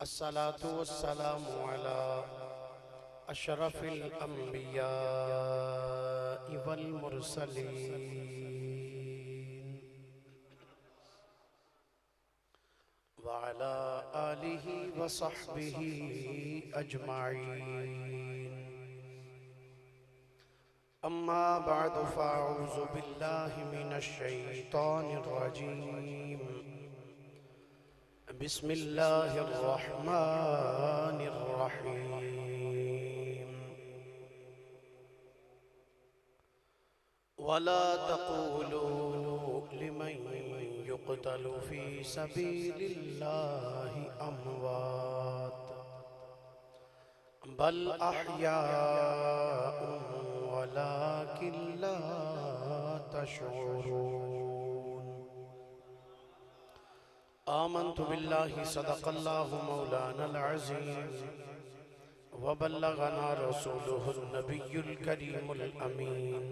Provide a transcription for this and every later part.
الصلاة والسلام على أشرف الأنبياء والمرسلين وعلى آله وصحبه أجمعين. أما بعد فأعوذ بالله من الشيطان الرجيم. بسم الله الرحمن الرحيم. ولا تقولوا لمن يقتل في سبيل الله أموات بل أحياء ولكن لا تشعرون. آمنت بالله صدق الله مولانا العظيم وبلغنا رسوله النبي الكريم الأمين.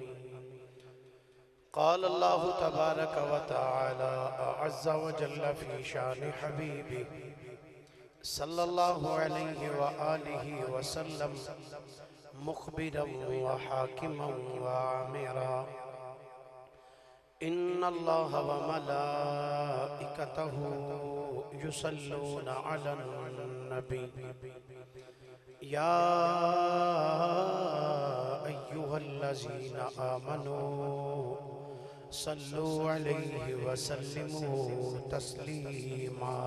قال الله تبارك وتعالى أعز وجل في شان حبيبه صلى الله عليه وآله وسلم مخبرا وحاكما وعامرا: إن الله وملائكته يصلون على النبي يا أيها الذين آمنوا صلوا عليه وسلموا تسلیما.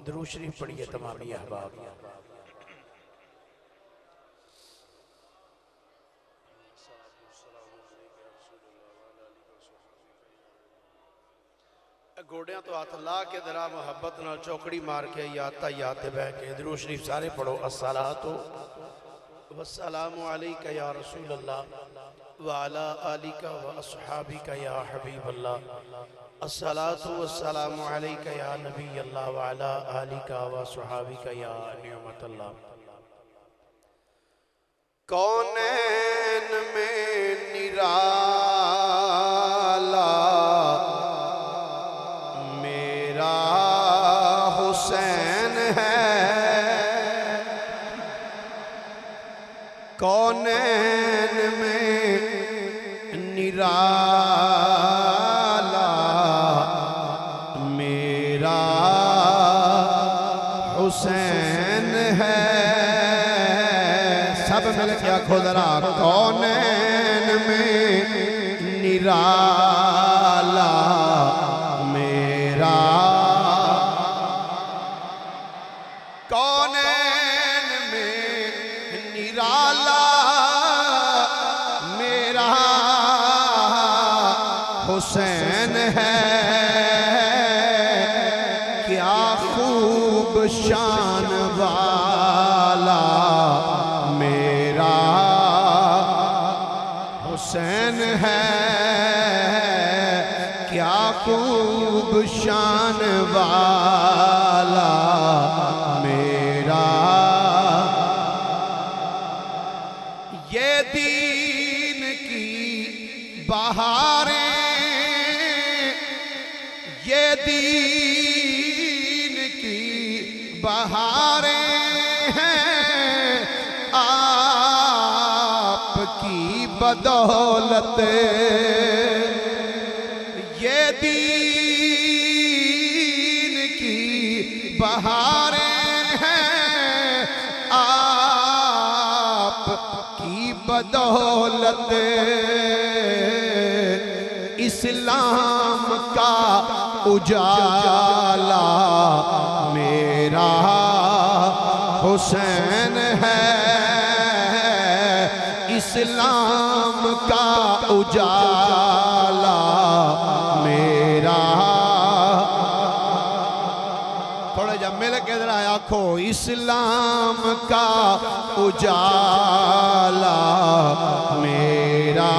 درود شریف پڑھیے تمامی احباب. گوڑیاں تو ہاتھ لا کے درا محبت نہ چوکڑی مار کے یاتا یاتے بہ کے درود شریف سارے پڑھو. الصلاۃ والسلام علیک یا رسول اللہ وعلی آلک واصحابک یا حبیب اللہ. الصلاۃ والسلام علیک یا نبی اللہ وعلی آلک واصحابک یا نعمت اللہ. کونین میں نرالا حسین ہے. کونین میں نرالا میرا حسین ہے. سب مل کے آنکھو ذرا. کونین میں نرالا میرا کونین میں نرالا میرا حسین ہے. کیا خوب شان والا میرا حسین ہے. کیا خوب شان والا میرا. یہ دین کی بہاریں یہ دین کی بہاریں ہیں آپ کی بدولت. یہ دین کی بہاریں ہیں آپ کی بدولت. اسلام کا اجالا میرا حسین ہے. اسلام کا اجالا میرا. تھوڑے جب مل کے ذرا آنکھو. اسلام کا اجالا میرا.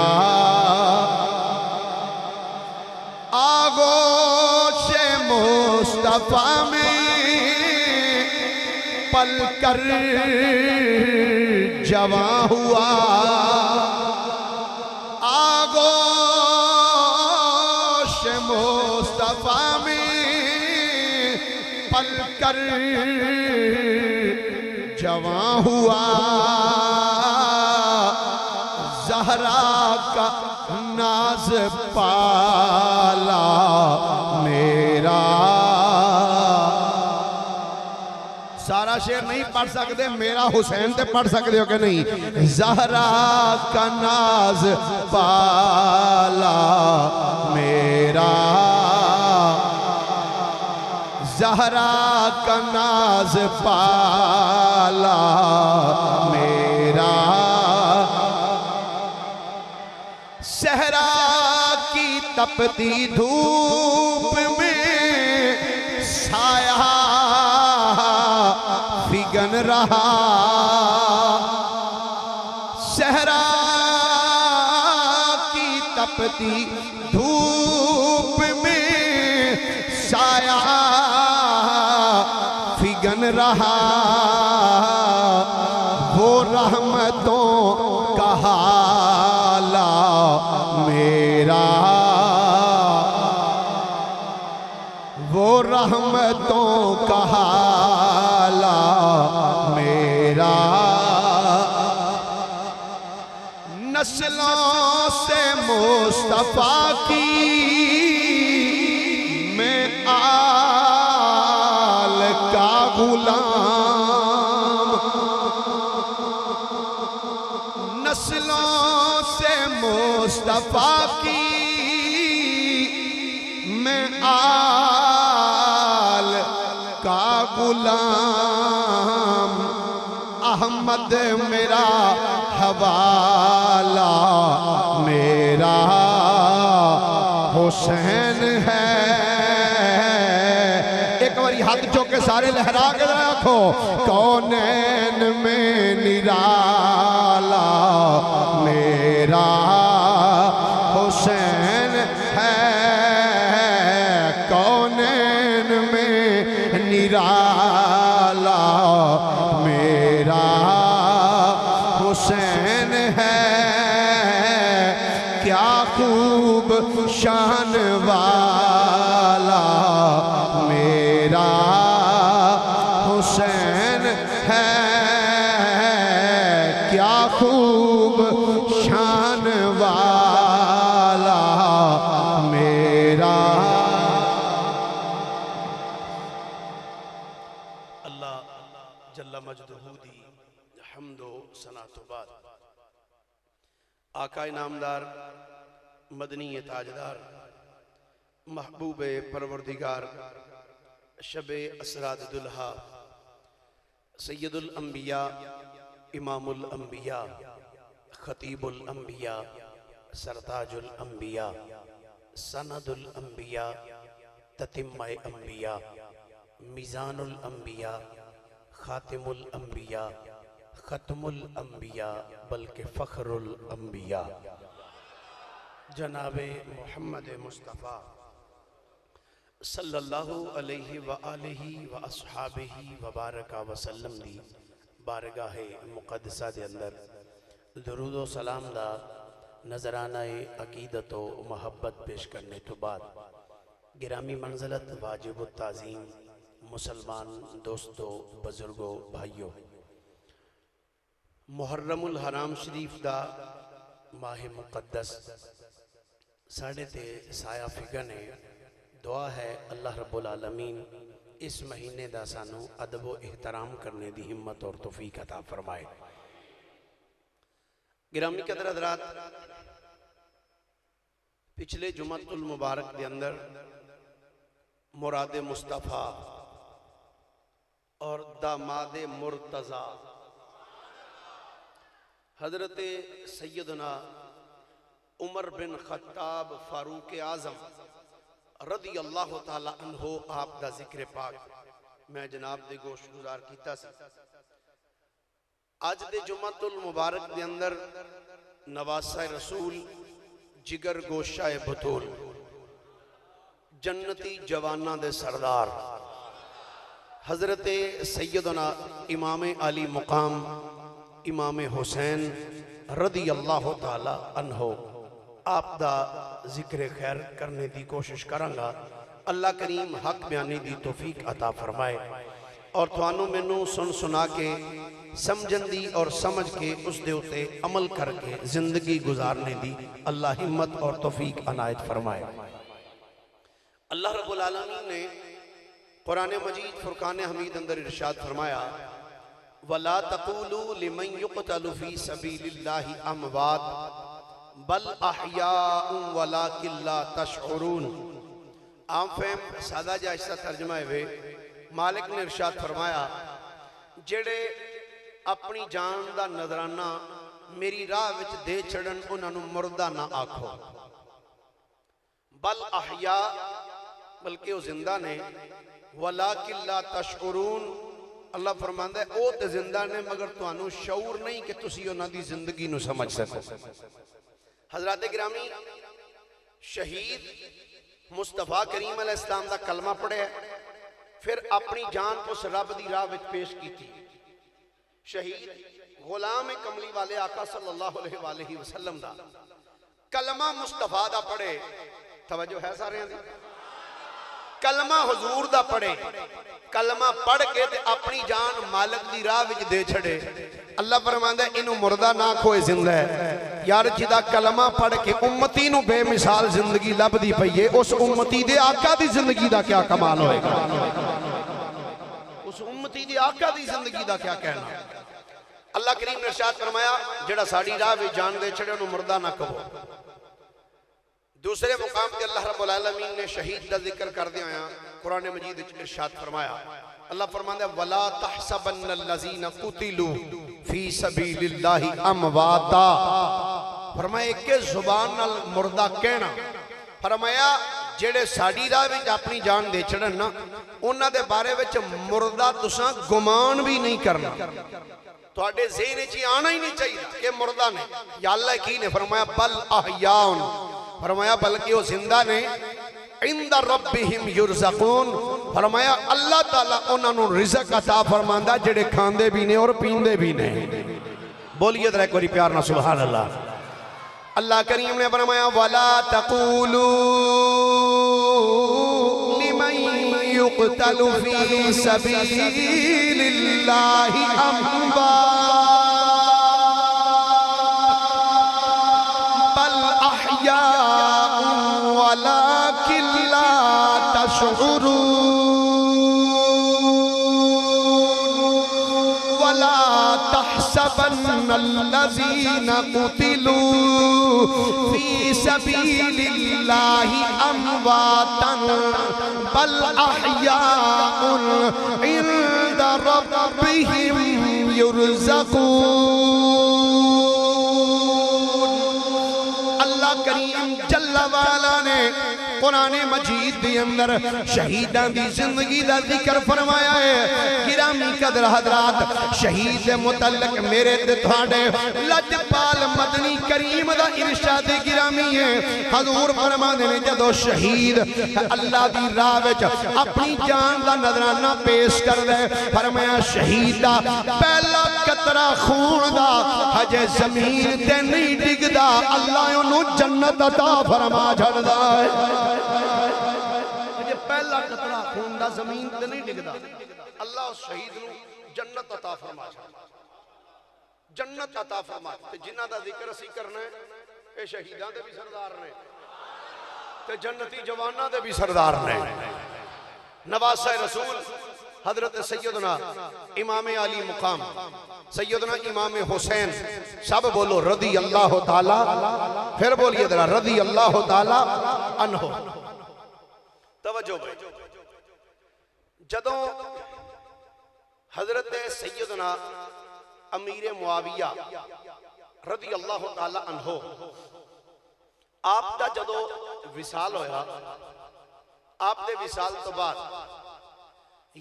آغوش مصطفیٰ میں پل کر جواں ہوا. آغوش مصطفیٰ میں پل کر جوان ہوا زہرا کا ناز پالا میرا. سارا شعر نہیں پڑھ سکتے, میرا حسین تے پڑھ سکتے ہو کہ نہیں. زہرا کا ناز پالا میرا, زہرا کا ناز پالا میرا. صحرا کی تپتی دھوپ میں سایہ فگن رہا, صحرا کی تپتی دھوپ میں سایہ فگن رہا. وہ رحمتوں کا حالہ میرا, وہ رحمتوں کا حالہ میرا. نسلوں سے مصطفیٰ کی میں آل کا غلام, نسلوں سے مصطفیٰ کی میں آل کا غلام. احمد میرا حوالہ میرا, حسین ہے. ایک باری ہاتھ چوکے سارے لہرا کے رکھو. کونین میں نرالا میرا حسین ہے, کونین میں نرالا میرا حسین ہے. کیا خوب شان والا میرا حسین ہے, کیا خوب شان والا میرا. اللہ جل مجدہ دی حمد و ثنا تو بعد آقا نامدار مدنی تاجدار محبوب پروردگار شب اسراد دلہا سید الانبیاء امام الانبیاء خطیب الانبیاء سرتاج الانبیاء سند الانبیاء تتمہ انبیاء میزان الانبیاء خاتم الانبیاء ختم الانبیاء بلکہ فخر الانبیاء جناب محمد مصطفیٰ صلی اللہ علیہ وآلہ واصحابہ وبارکہ وسلم دی بارگاہ مقدسہ دے اندر درود و سلام دا نظرانہ عقیدت و محبت پیش کرنے تو بعد گرامی منزلت واجب التعظیم مسلمان دوستو بزرگو بھائیو, محرم الحرام شریف دا ماہ مقدس ساڑھے تے سایہ فگنے. دعا ہے اللہ رب العالمین اس مہینے دا سانو ادب و احترام کرنے دی ہمت اور توفیق عطا فرمائے. گرامی قدر حضرات, پچھلے جمعۃ المبارک دے اندر مراد مصطفیٰ اور داماد مرتضیٰ حضرت سیدنا عمر بن خطاب فاروق اعظم رضی اللہ تعالیٰ عنہ آپ دا ذکر پاک میں جناب دے گوشت گزار کیتا سی. آج دے جمعۃ المبارک دے اندر نواسہ رسول جگر گوشہ بطول جنتی جوانہ دے سردار حضرت سیدنا امام علی مقام امام حسین رضی اللہ تعالی عنہ آپ دا ذکر خیر کرنے دی کوشش کرانگا. اللہ کریم حق بیانی دی توفیق عطا فرمائے اور توانو مینوں سن سنا کے سمجھن دی اور سمجھ کے اس دے ہوتے عمل کر کے زندگی گزارنے دی اللہ ہمت اور توفیق عنایت فرمائے۔ اللہ رب العالمین نے قرآن مجید فرقان حمید اندر ارشاد فرمایا وَلَا تَقُولُوا لِمَنْ يُقْتَلُ فِي سَبِيلِ اللَّهِ أَمْوَاتٌ بَلْ أَحْيَاءٌ وَلَكِنْ لَا تَشْعُرُونَ۔ عام فہم سادہ جائزہ ترجمہ ہے مالک نے ارشاد فرمایا جڑے اپنی جان دا نظرانہ میری راہ وچ دے چھڑن انہاں نوں مردہ نہ آکھو، بل احیاء بلکہ وہ زندہ نے، وَلَكِنْ لَا تَشْعُرُونَ اللہ فرماندا ہے او تے زندہ نے مگر تانوں شعور نہیں کہ تسی انہاں دی زندگی نو سمجھ سکو۔ حضرات گرامی شہید مصطفیٰ کریم علیہ السلام دا کلمہ پڑھے پھر اپنی جان اس رب دی راہ وچ پیش کی تھی۔ شہید غلام کملی والے آقا صلی اللہ علیہ وآلہ وسلم دا کلمہ مصطفیٰ دا پڑھے، توجہ ہے سارے ہیں کلمہ حضور دا پڑھے، کلمہ پڑھ کے تے اپنی جان مالک دی راہ وچ دے چھڑے، اللہ فرماندا ہے انہوں مردہ نہ کھوئے زندہ ہے۔ یار جدا کلمہ پڑھ کے امتی نو بے مثال زندگی لب دی پئیے، اس امتی دے آقا دی زندگی دا کیا کمال ہوئے گا، اس امتی دے آقا دی زندگی دا کیا کہنا۔ اللہ کریم نے ارشاد فرمایا جڑا ساڑی راہ وچ جان دے چھڑے انہوں مردہ نہ کہو۔ دوسرے مقام پہ اللہ رب العالمین نے شہید دا ذکر کر دیا ہے، قرآن مجید ارشاد فرمایا اللہ فرماتا ہے وَلَا تَحْسَبَنَّ الَّذِينَ قُتِلُوا فِي سَبِيلِ اللَّهِ أَمْوَاتًا، فرمایا ایک زبان نال مردہ کہنا، فرمایا جڑے ساڑی راہ وچ اپنی جان دے چھڑن نا انہاں دے بارے وچ مردہ تساں گمان بھی نہیں کرنا، تو آڑے ذہن چی آنا ہی نہیں چاہیے کہ مردہ نے، یا اللہ کی نے فرمایا بل احیاؤن، فرمایا بلکہ وہ زندہ نے عند ربہم یرزقون، فرمایا اللہ تعالیٰ انہوں نے رزق عطا فرماندہ جڑے کھاندے بھی نے اور پیندے بھی نے۔ بولیے در ایک باری پیار نہ سبحان اللہ۔ اللہ کریم نے فرمایا وَلَا تَقُولُوا لِمَنْ يُقْتَلُ فِي سَبِيلِ اللَّهِ أَمْوَاتٌ بَلْ أَحْيَاءٌ وَلَكِنْ لَا تَشْعُرُونَ وَلَا تَحْسَبَنَّ الَّذِينَ قُتِلُوا فِي سَبِيلِ اللَّهِ أَمْوَاتًا بَلْ أَحْيَاءٌ عِندَ رَبِّهِمْ يُرْزَقُونَ۔ اللہ کریم جل والا نے قرآن مجید دی اندر شہیدان دی زندگی دا ذکر فرمایا ہے۔ گرامی قدر حضرات شہید متعلق میرے دتھاڑے لجپال مدنی کریم دا ارشاد گرامی ہے۔ حضور فرمانے نے جدو شہید اللہ دی راہ وچ اپنی جان دا نظرانہ پیش کر دے، فرمایا شہید دا پہلا قطرہ خون دا ہجے زمین تے نہیں ڈگ دا، اللہ انہوں جنت عطا فرما جھڑ دا ہے۔ یہ پہلا قطرہ خون دا زمین تے نہیں ڈگ دا، اللہ اس شہید نو جنت عطا فرما جھڑ دا، جنت عطا فرما تے جنہ دا ذکر اسی کرنا ہے اے شہیدان دے بھی سردار نے تے جنتی جوانہ دے بھی سردار نے۔ نواسہ رسول حضرت سیدنا امام علی مقام سیدنا امام حسین، سب بولو رضی اللہ تعالی، پھر بولیے ذرا رضی اللہ تعالی عنہ۔ توجہ بھائی، جدوں حضرت سیدنا امیر معاویہ رضی اللہ تعالی عنہ آپ دا جدو وصال ہویا، آپ دے وصال تو بعد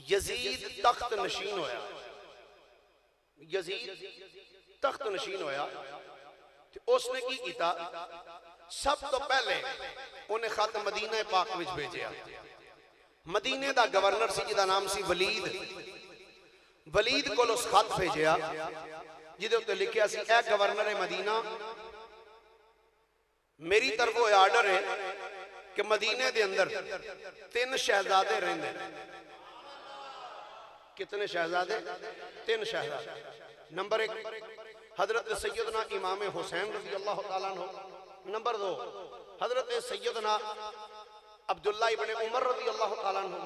یزید تخت نشین ہویا، یزید تخت نشین ہویا تو اس نے کی کیتا سب تو پہلے انہیں خط مدینہ پاک وچ بھیجیا۔ مدینہ دا گورنر سی جدا نام سی ولید کو اس خط بھیجیا جدے ہوتے لکھیا سی اے گورنر مدینہ، میری طرف وہ آرڈر ہے کہ مدینے دے اندر 3 شہزادے رہندے. کتنے شہزادے؟ 3 شہزادے. نمبر 1 حضرت سیدنا امام حسین رضی اللہ تعالیٰ عنہ. نمبر 2 حضرت سیدنا عبداللہ ابن عمر رضی اللہ تعالیٰ عنہ.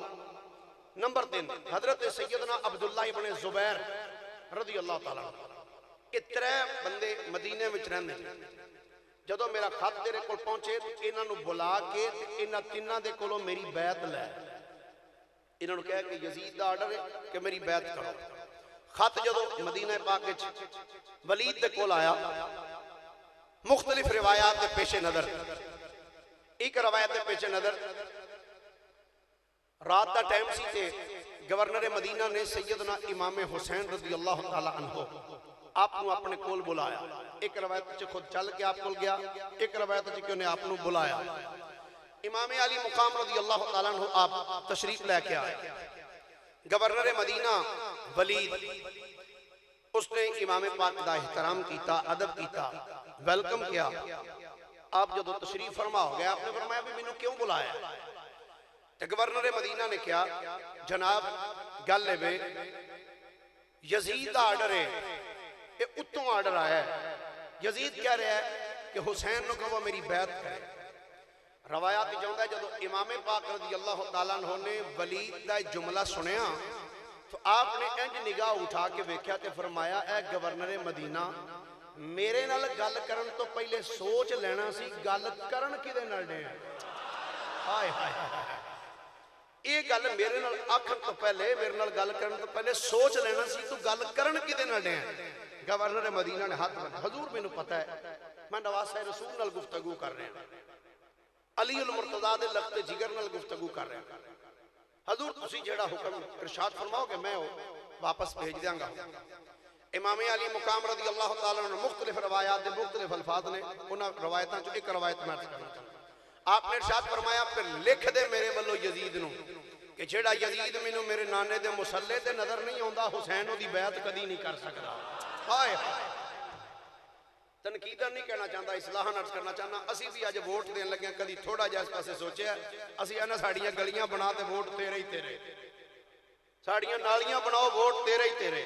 نمبر 3 حضرت سیدنا عبداللہ ابن زبیر رضی اللہ تعالیٰ عنہ. یہ 3 بندے مدینے میں رہندے. جدو میرا خط تیرے کول پہنچے انہاں نو بلا کے انہاں 3 دے کولوں میری بیعت لے. انہوں نے کہا کہ یزید دا آرڈر ہے کہ میری بیعت کرو. خط جدو مدینہ پاک وچ ولید دے کول آیا مختلف روایات دے پیش نظر. ایک روایت دے پیش نظر رات دا ٹائم سی تے گورنر مدینہ نے سیدنا امام حسین رضی اللہ تعالی عنہ آپ کو اپنے کول بلایا. ایک روایت سے خود چل کے آپ کول گیا, ایک روایت سے کہ انہیں آپ کو بلایا. امام علی مقام رضی اللہ تعالیٰ عنہ آپ تشریف لے کے آئے. گورنر مدینہ ولید اس نے امام پاک دا احترام کیتا, ادب کیتا, ویلکم کیا. آپ جدو تشریف فرما ہو گیا آپ نے فرمایا بھی میں نے کیوں بلایا؟ تو گورنر مدینہ نے کیا جناب گل ہے یزید دا آرڈر ہے, یہ اتوں آرڈر آیا ہے. یزید کہہ رہا ہے کہ حسین نو کہو میری بیعت کرے. روایات جاؤں ہے جدو امام پاک رضی اللہ تعالیٰ عنہ نے ولید دا جملہ سنیا تو آپ نے انج نگاہ اٹھا کے ویکھیا تے فرمایا اے گورنر مدینہ میرے نال گل کرن تو پہلے سوچ لینا سی گل کرن کدے نال ڈے. ہائے ہائے ہائے, یہ گل میرے نال آکھن تو پہلے میرے نال گل کرن تو پہلے سوچ لینا سی تو گل کرن کدے نال ڈے. گورنر مدینہ نے ہاتھ بنا, حضور میں نے پتہ ہے میں نواسہ رسول نال گفتگو کر رہے ہیں, علی المرتضیٰ دے لخت جگر نال گفتگو کر رہے ہیں. حضور تسی جیڑا حکم ارشاد فرماؤ کہ میں واپس بھیج دیاں گا. امام علی مقام رضی اللہ تعالیٰ عنہ مختلف روایات دے مختلف الفاظ نے انہاں روایتاں جو ایک روایت میں عرض کرنا چاہتا. آپ نے ارشاد فرمایا پھر لکھ دے میرے والو یزید نو کہ جیڑا یزید مینوں میرے نانے دے مصلے تے نظر نہیں آندا حسین دی بیعت کدی نہیں کر سکدا. ہائے تنقیدہ نہیں کہنا چاہتا, اصلاح نرس کرنا چاہنا. اسی بھی آج ووٹ دین لگے ہیں کدی تھوڑا جا اس پاسے سوچے ہیں اسی اینا ساڑیاں گلیاں بنا تے ووٹ تیرے ہی تیرے, ساڑیاں نالیاں بناؤ ووٹ تیرے ہی تیرے.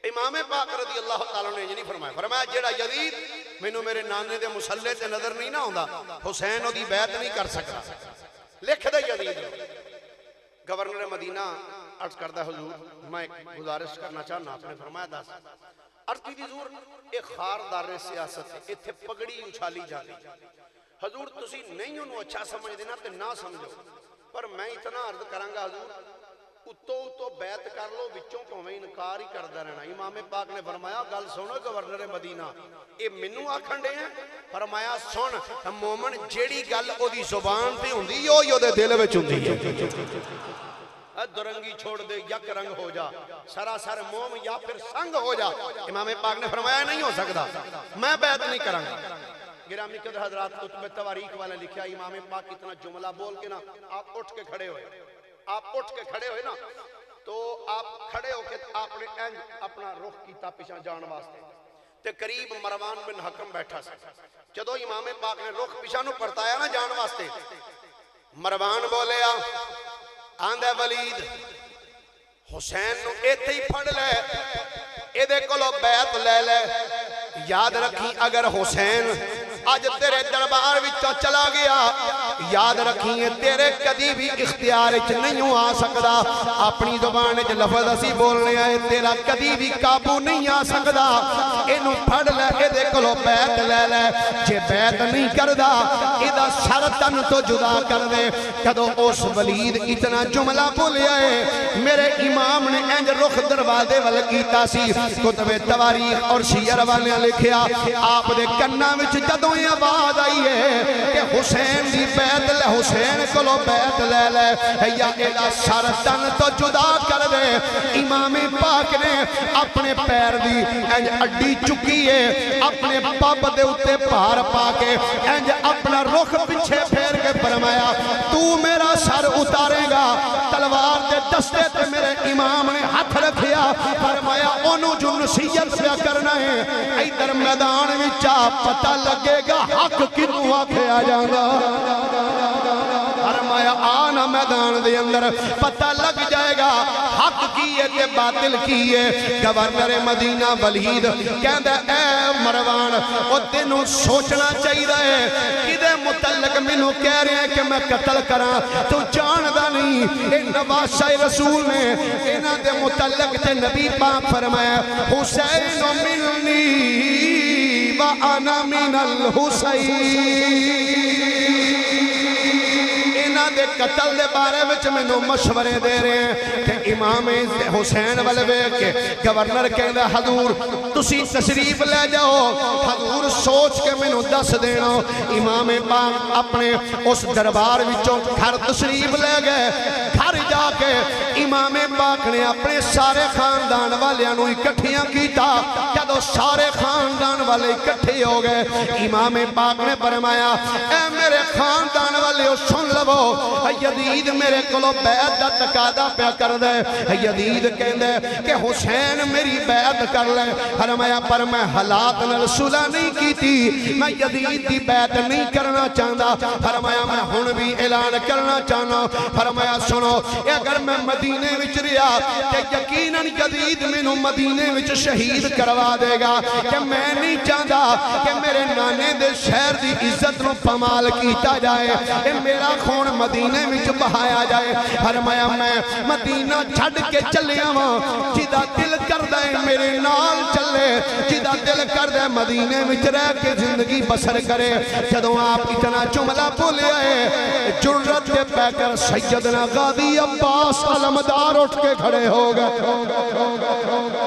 امام پاک رضی اللہ تعالیٰ نے یہ نہیں فرمایا. فرمایا جیڑا یزید مینوں میرے نانے دے مسلے تے نظر نہیں نہ ہوندا حسین دی بیعت نہیں کر سکتا. لکھ دے یزید. گورنر مدینہ عرض کردہ حضور میں ایک گزارش کرنا چاہنا. آپ نے فرمایا دس عرض کی حضور ایک خاردار سیاست ہے, اتھے پگڑی اچھالی جاتی. حضور تسی نہیں انہوں اچھا سمجھ دینا تے نہ سمجھو, پر میں اتنا عرض کرانگا حضور اتو بیعت کر لو بچوں کو ہمیں انکار ہی کردہ رہنا. امام پاک نے فرمایا گل سنو گورنر مدینہ اے منو آکھن دے ہیں. فرمایا سن مومن جیڑی گل او دی زبان تے ہوندی یو دے دل وچ ہوندی ہے. درنگی چھوڑ دے یک رنگ ہو جا, سراسر موم یا پھر سنگ ہو جا. امام پاک نے فرمایا نہیں ہو سکتا, میں بیعت نہیں کروں گا. گرامی قدر حضرات کتب تواریخ والے لکھیا امام پاک اتنا جملہ بول کے نا آپ اٹھ کے کھڑے ہوئے. آپ اٹھ کے کھڑے ہوئے نا تو آپ کھڑے ہو کے آپ نے اپنا رخ کیتا پیچھے جان واسطے تے قریب مروان بن حکم بیٹھا سا. جدو امام پاک نے رخ پیچھے نو پرتایا نا جان واسطے مروان بولیا آندھے ولید حسین نو ایتھے ہی پھڑ لے اے دے کلو بیعت لے لے. یاد رکھی اگر حسین آج تیرے دربار وچوں چلا گیا یاد رکھیے تیرے کدی بھی اختیار وچ نہیں آ سکدا. اپنی زبان وچ لفظ اسی بولنے آئے تیرا کدی بھی قابو نہیں آ سکدا. اینو پھڑ لے اے دے کلو بیعت لے لے, جے بیعت نہیں کردا ایدا سر تن تو جدا کر دے. کدو اس ولید اتنا جملہ بولیا ہے میرے امام نے انج رخ دروازے ول کیتا سی. کتب تواریخ اور سیر والے لکھیا آپ دے کناں وچ جدوں یہ آواز آئی ہے کہ حسین دی بیعت لے حسین کلو بیعت لے لے یا ایدہ سر تن تو جدا کر دے. امام پاک نے اپنے پیر دی انج اڈی چکی ہے اپنے پاپ دے اتے پار پا کے انج اپنا رخ پچھے پھیر کے فرمایا تو میرا سر اتارے گا. تلوار دے دستے تے میرے امام نے ہاتھ رکھیا فرمایا انہوں جنوں نصیحت پہ کرنا ہے ادھر میدان وچا پتہ لگے گا حق کنوں آکھیا جاندا فرمایا آنا میدان دے اندر پتہ لگ جائے گا حق کی ہے تے باطل کی ہے گورنر مدینہ ولید کہندا اے مروان او تینوں سوچنا چاہیے ہے کدے متعلق مینوں کہہ رہے ہیں کہ میں قتل کراں تو جاندا نہیں اے نواز شاہ رسول نے انہاں دے متعلق تے نبی پاک فرمایا حسین منی وانا من الحسین دے قتل دے بارے وچ مینوں مشورے دے رہے ہیں کہ امام حسین والے ویکھ کے گورنر کہندا حضور تسی تشریف لے جاؤ حضور سوچ کے مینوں دس دینا امام پاک اپنے اس دربار وچوں گھر تشریف لے گئے گھر جا کے امام پاک نے اپنے سارے خاندان والیاں نوں اکٹھیاں کیتا جدوں سارے خاندان والے اکٹھے ہو گئے امام پاک نے فرمایا اے میرے خاندان والے سن لو یزید میرے کلو بیعت دا تقاضا پیا کر دے یزید کہندے کہ حسین میری بیعت کر لے فرمایا پر میں حالات نال صلح نہیں کیتی میں یزید دی بیعت نہیں کرنا چاہتا فرمایا میں ہن بھی اعلان کرنا چاہنا فرمایا سنو اگر میں مدینے وچ رہیا تے یقیناً یزید مینوں مدینے وچ شہید کروا دے گا کہ میں نہیں چاہتا کہ میرے نانے دے شہر دی عزت نو پامال کیتا جائے اے میرا خون مدینے وچ بہایا جائے فرمایا میں مدینہ چھڈ کے چلیا ہاں جدا دل کردا ہے میرے نال چلے جدا دل کردا ہے مدینے وچ رہ کے زندگی بسر کرے جدوں آپ اتنا جملہ بولے آئے جرت کے پہ کر سیدنا غازی عباس علمدار اٹھ کے کھڑے ہو گئے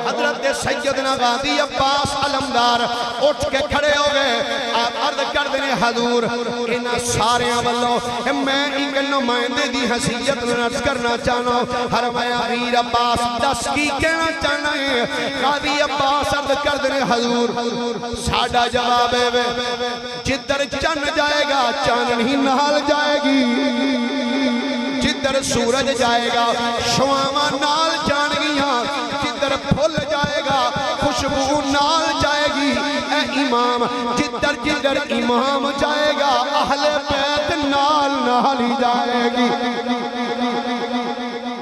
حضرت سیدنا غازی عباس علمدار اٹھ کے کھڑے ہو گئے آپ عرض کر دینے حضور انہاں ساریاں والوں میں ایک نمائندے دی حیثیت نرس کرنا چاہنا فرمایا امیر عباس دس کی کہنا چاہنا ہے غازی عباس عرض کر دینے حضور ساڑھا جواب ہے جدر چن جائے گا چاندنی نال جائے گی جدر سورج جائے گا شواما نال جان گیاں جدر پھول جائے گا خوشبو نال جائے گی اے امام جدر جدر امام جائے گا اہل بیت نال نالی جائے گی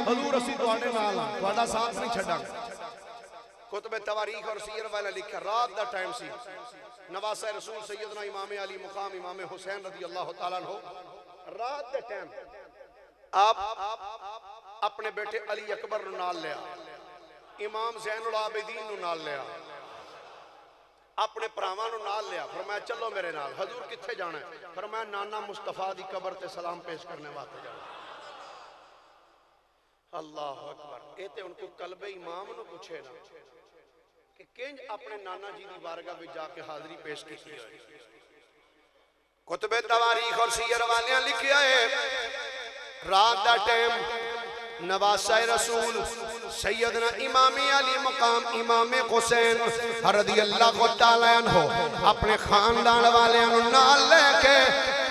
حضور اسی دوڑے نالا دوڑا ساتھ نہیں چھڑا کتب تواریخ اور سیر والا لکھا رات دا ٹائم سی نواسہ رسول سیدنا امام علی مقام امام حسین رضی اللہ تعالیٰ عنہ رات دا ٹائم آپ اپنے بیٹے علی اکبر نو نال لیا امام زین العابدین نو نال لیا اپنے پراواں نو نال لیا فرمایا چلو میرے نال حضور کتھے جانا ہے فرمایا نانا مصطفیٰ دی قبر تے سلام پیش کرنے واتے جانا اللہ اکبر اے تے ان کو قلب امام نو پوچھے نا کہ کنج اپنے نانا جی دی بارگاہ بھی جا کے حاضری پیش کی ہے کتب تواریخ اور سیر والیاں لکھیا ہے رات دا ٹائم نواسہ رسول سیدنا امام علی مقام امام حسین رضی اللہ تعالیٰ عنہ اپنے خاندان والے نال لے کے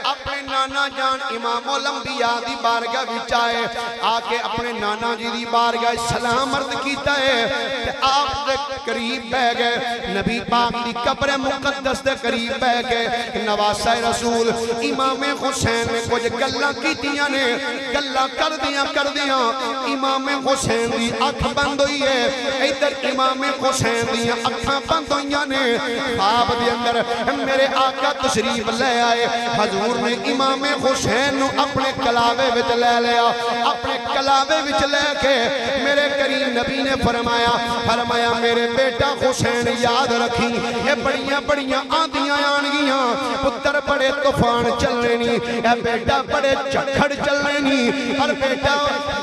اپنے نانا جان امام الانبیاء دی بارگاہ وچ آئے آکے اپنے نانا جی دی بارگاہ سلام عرض کیتا ہے آپ دے قریب بہ گئے نبی پاک دی قبر مقدس دے قریب بہ گئے نواسہ رسول امام حسین نے کچھ گلاں کیتیاں نے گلاں کر دیاں امام حسین دی اکھ بند ہوئی ہے ادھر امام حسین دی اکھاں بند ہوئیاں نے خواب دے اندر میرے آقا تشریف لے آئے حضور نے امام حسین نو اپنے کلاوے وچ لے لیا اپنے کلاوے وچ لے کے میرے کریم نبی نے فرمایا میرے بیٹا حسین یاد رکھی یہ بڑیاں آندیاں آنگیاں پتر بڑے طوفان چلنے نہیں اے بیٹا بڑے چکھڑ چلنے نہیں اور بیٹا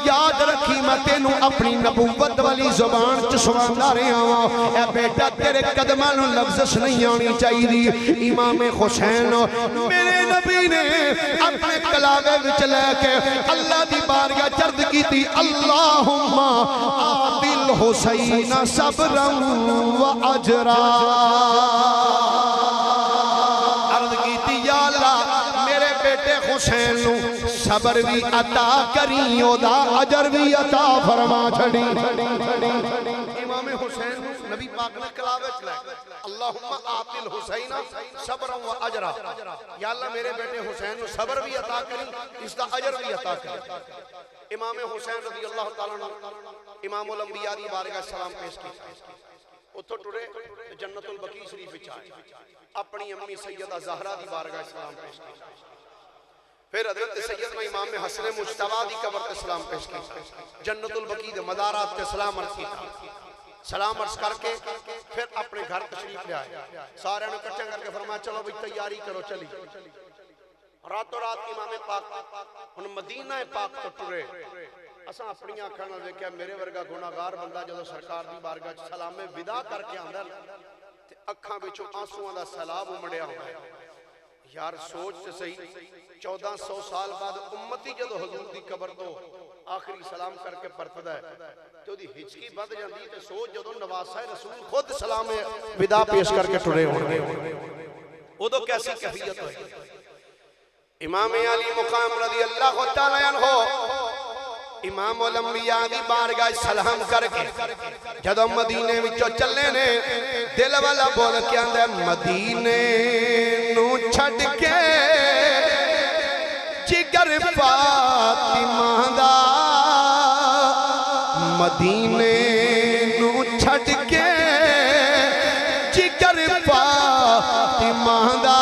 یاد رکھی میں تینوں اپنی نبوت والی زبان چسواندہ رہے ہوں اے بیٹا تیرے قدمہ نو لفظش نہیں آنی چاہی دی امام حسین میرے نبی نے اپنے کلاوے وچ لے کے اللہ دی بارگاہ چرد کی تھی اللہم آتی الحسین صبرا و اجرا عرض کی تھی یا اللہ میرے بیٹے حسین نو صبر بھی عطا کری او دا اجر بھی عطا فرما چھڑی امام حسین حسین نبی پاک نے کلاوے چلائے اللہم آتی الحسین صبر و اجرا، یا اللہ میرے بیٹے حسین کو صبر بھی عطا کریں، اس کا اجر بھی عطا کریں۔ امام حسین رضی اللہ تعالیٰ عنہ امام الانبیاء دی بارگاہ سلام پیش کی، اتھو ٹرے جنت البقیع شریف چاہے اپنی امی سیدہ زہرہ دی بارگاہ سلام پیش کی، پھر حضرت سیدنا امام حسن مجتبیٰ دی قبر تے سلام پیش کی، جنت البقیع دے مزارات تے سلام عرض کی، سلام عرض کر کے پھر اپنے گھر تشریف لے آئے، سارے انہوں کٹھے کر کے فرمایا چلو بھی تیاری کرو چلی، راتوں رات امام پاک ان مدینہ پاک تو ٹرے، اساں اپنی آنکھاں نال ویکھیا میرے ورگا گناہگار بندہ جدوں سرکار دی بارگاہ سلام میں ودا کر کے آندا تے اکھاں وچوں آنسواں دا سیلاب امڑیا ہوا ہے۔ یار سوچ تے صحیح 1400 سال بعد امتی جدو حضور دی قبر تو آخری سلام کر کے پرتدا ہے تو دی ہچکی بد جاندی تے سوچ جدو نواسہ رسول خود سلام ودا پیش کر کے ٹرے ہونے ادو کیسی کیفیت ہوئی۔ امام علی مقام رضی اللہ تعالی عنہ امام الانبیاء دی بارگاہ سلام کر کے جدو مدینے وچوں چلے نے دل والا بول کے آندا مدینے نو چھڈ کے جگر فاطمہ دا، مدینے نو چھڈ کے جگر فاطمہ دا،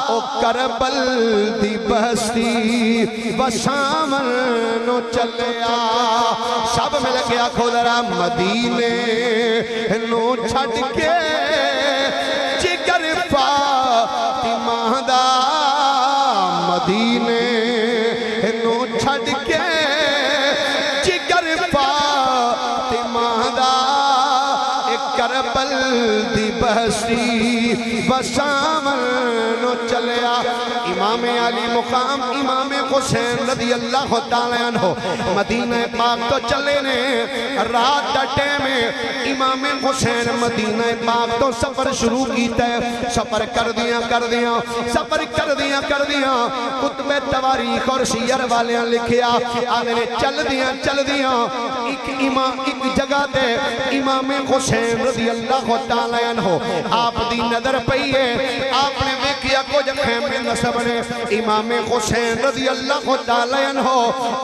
او کربل دی بستی وسامن نو چلیا، سب مل گیا کھولرا مدینے نو چھڈ کے جگر فاطمہ دا، مدینے نو چھڈ کے جگر فاطمہ دا، کربل دی بستی وسامن نو چلیا۔ امام علی مقام امام حسین رضی اللہ تعالیٰ عنہ مدینہ پاک تو چلے نے، رات ڈٹے میں امام حسین مدینہ پاک تو سفر شروع کیتا ہے، سفر کر دیا سفر کر دیا کتب تواریخ اور سیر والیاں لکھیا آگے چل دیا ایک جگہ تے امام حسین رضی اللہ تعالیٰ عنہ آپ دی نظر پئیے، آپ نے دیکھیا کچھ خیمے نصب نے، امام حسین رضی اللہ تعالیٰ عنہ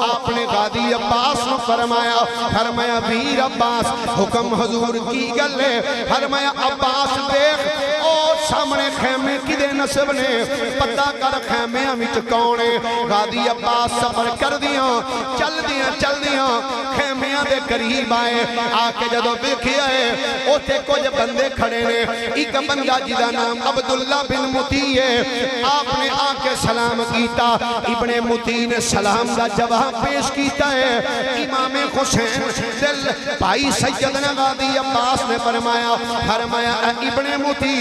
آپ نے غازی عباس نے فرمایا ویر عباس حکم حضور کی گلے، فرمایا عباس دیکھ اور سامنے خیمے کدے نصب نے، پتہ کر خیمے ہمیں کونے، غازی عباس سفر کر دیا چل دیا خیمیاں دے قریب آئے، آکے جدو دیکھیا ہے اوتے کچھ بندے کھڑے نے، ایک بندہ جدا نام عبداللہ بن متی ہے، آپ نے آکے سلام کیتا، ابن متی نے سلام دا جواب پیش کیتا ہے، امام حسین دل بھائی سیدنا غازی عباس نے فرمایا ابن متی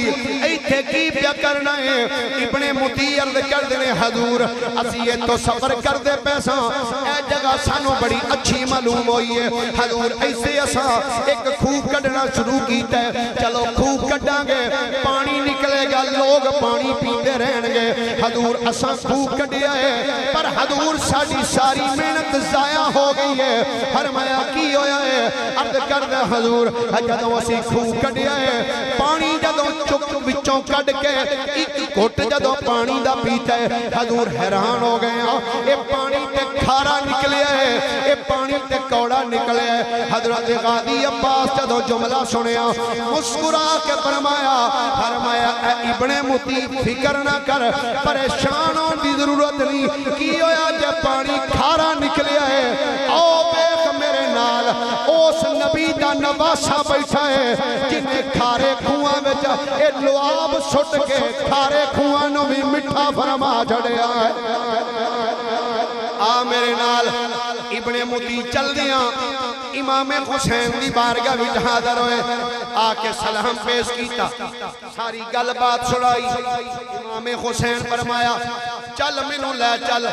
ایتھے کی پیا کرنا ہے، ابن متی عرض کر دینے حضور اسی تو سفر کر دے پیسا، اے جگہ سانو بڑی اچھی معلوم ہوئی ہے، حضور ایسے اسا ایک خوب کڑنا شروع کیتا ہے، چلو خوب کڑنا گے پانی نکلے گا لوگ پانی پیندے رہن گے، حضور اسا خوب کڑیا ہے پر حضور ساری محنت ضائع ہو گئی ہے، فرمایا کی ہویا ہے، عرض کر دے حضور جدوں اسی خوب کڑیا ہے پانی جدوں چک وچوں کڑ کے ایک گھٹ جدوں پانی دا پیتا ہے، حضور حیران ہو گئے اے پانی تے کھارا نکلیا ہے، اے پانی تے کوڑا نکلیا ہے، حضرت غازی عباس جدوں جملہ سنیا مسکرا کے فرمایا اے ابن متی فکر نہ کر، پریشانوں دی ضرورت نہیں، کی ہویا جے پانی کھارا نکلیا ہے، او بیک میرے نال اس نبی دا نواسا بیٹھا ہے جنہیں کھارے کھواں بچا اے لعاب سٹ کے کھارے کھواں نو بھی مٹھا فرما جڑیا ہے، آ میرے نال ابن متی چل دیا، امام حسین دی بارگاہ وچ حاضر ہوئے، آکے سلام پیش کیتا، ساری گل بات سنائی، امام حسین فرمایا چل مینوں لے چل،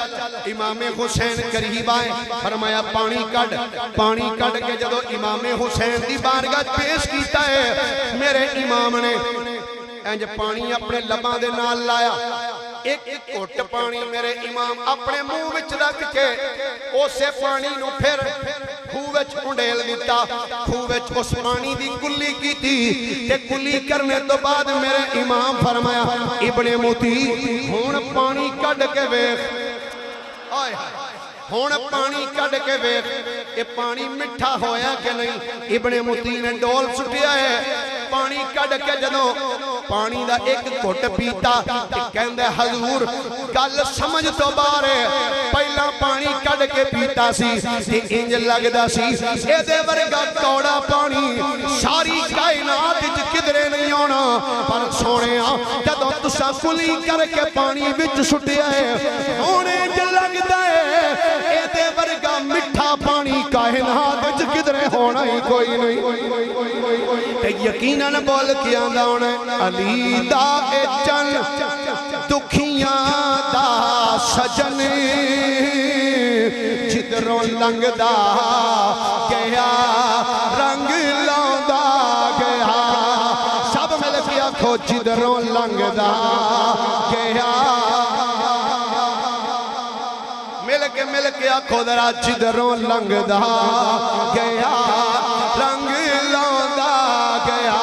امام حسین قریب آئے، فرمایا پانی کڑ کے جدو امام حسین دی بارگاہ پیش کیتا ہے، میرے امام نے انج پانی اپنے لباں دے نال لایا، ایک گھٹ پانی میرے امام اپنے منہ وچ رکھ کے اسے پانی نو پھر خوہ وچ انڈیل دیتا خوہ وچ اس پانی دی کلی کی تھی تے کلی کرنے تو بعد میرے امام فرمایا ابن موتی ہون پانی کڈ کے ویکھ آئے ہون پانی کڈ کے ویکھ یہ پانی مٹھا ہویا کہ نہیں ابن موتی نے ڈول سٹیا ہے پانی کڈ کے جدوں پانی دا ایک گھٹ پیتا تے کہندے حضور گل سمجھ تو باہر ہے پہلا پانی کڈ کے پیتا سی تے انج لگدا سی اے دے ورگا کوڑا پانی ساری کائنات وچ کدرے نہیں آنا پر سونیا جدوں تساں کلی کر کے پانی وچ سٹیا ہے ہن انج لگدا ہے اے دے ورگا میٹھا پانی کائنات وچ کدرے ہونا ہی کوئی نہیں تے یقیناً بول کے آندا ہونا علی دا اے چن دکھیاں دا سجن جدروں لنگدا گیا رنگ لاؤندا گیا سب مل کے آکھو جدروں لنگدا گیا مل کے آکھو ذرا جدروں لنگدا گیا رنگ لاؤندا گیا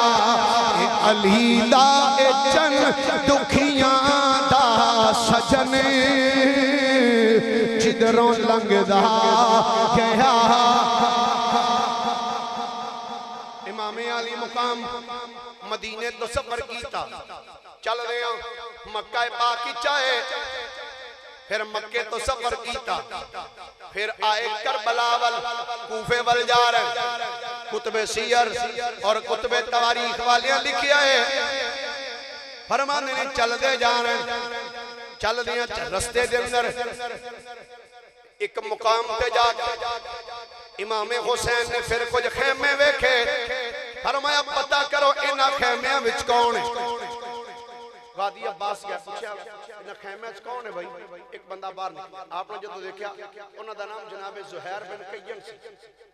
علی دا اے چن دکھیاں دا سجن جدروں لنگدا گیا امام علی مقام مدینے تو سفر کیتا چل رہے ہیں مکہ پاک کی چاہے پھر مکے تو سفر کیتا پھر آئے کربلا وال کوفے وال جا رہے کتب سیر اور کتب تواریخ والیاں لکھیا ہے فرمانے نے چل دے جا رہے چل دیا رستے دے اندر ایک مقام تے جا امام حسین نے پھر کچھ خیمے ویکھے فرمایا پتہ کرو انہاں خیمیاں وچ کون ہے غادی عباس گیا پوچھا انہاں خیمے وچ کون ہے بھائی ایک بندہ باہر نکلا آپ نے جدوں دیکھا انہاں دا نام جناب زہیر بن کیّن سی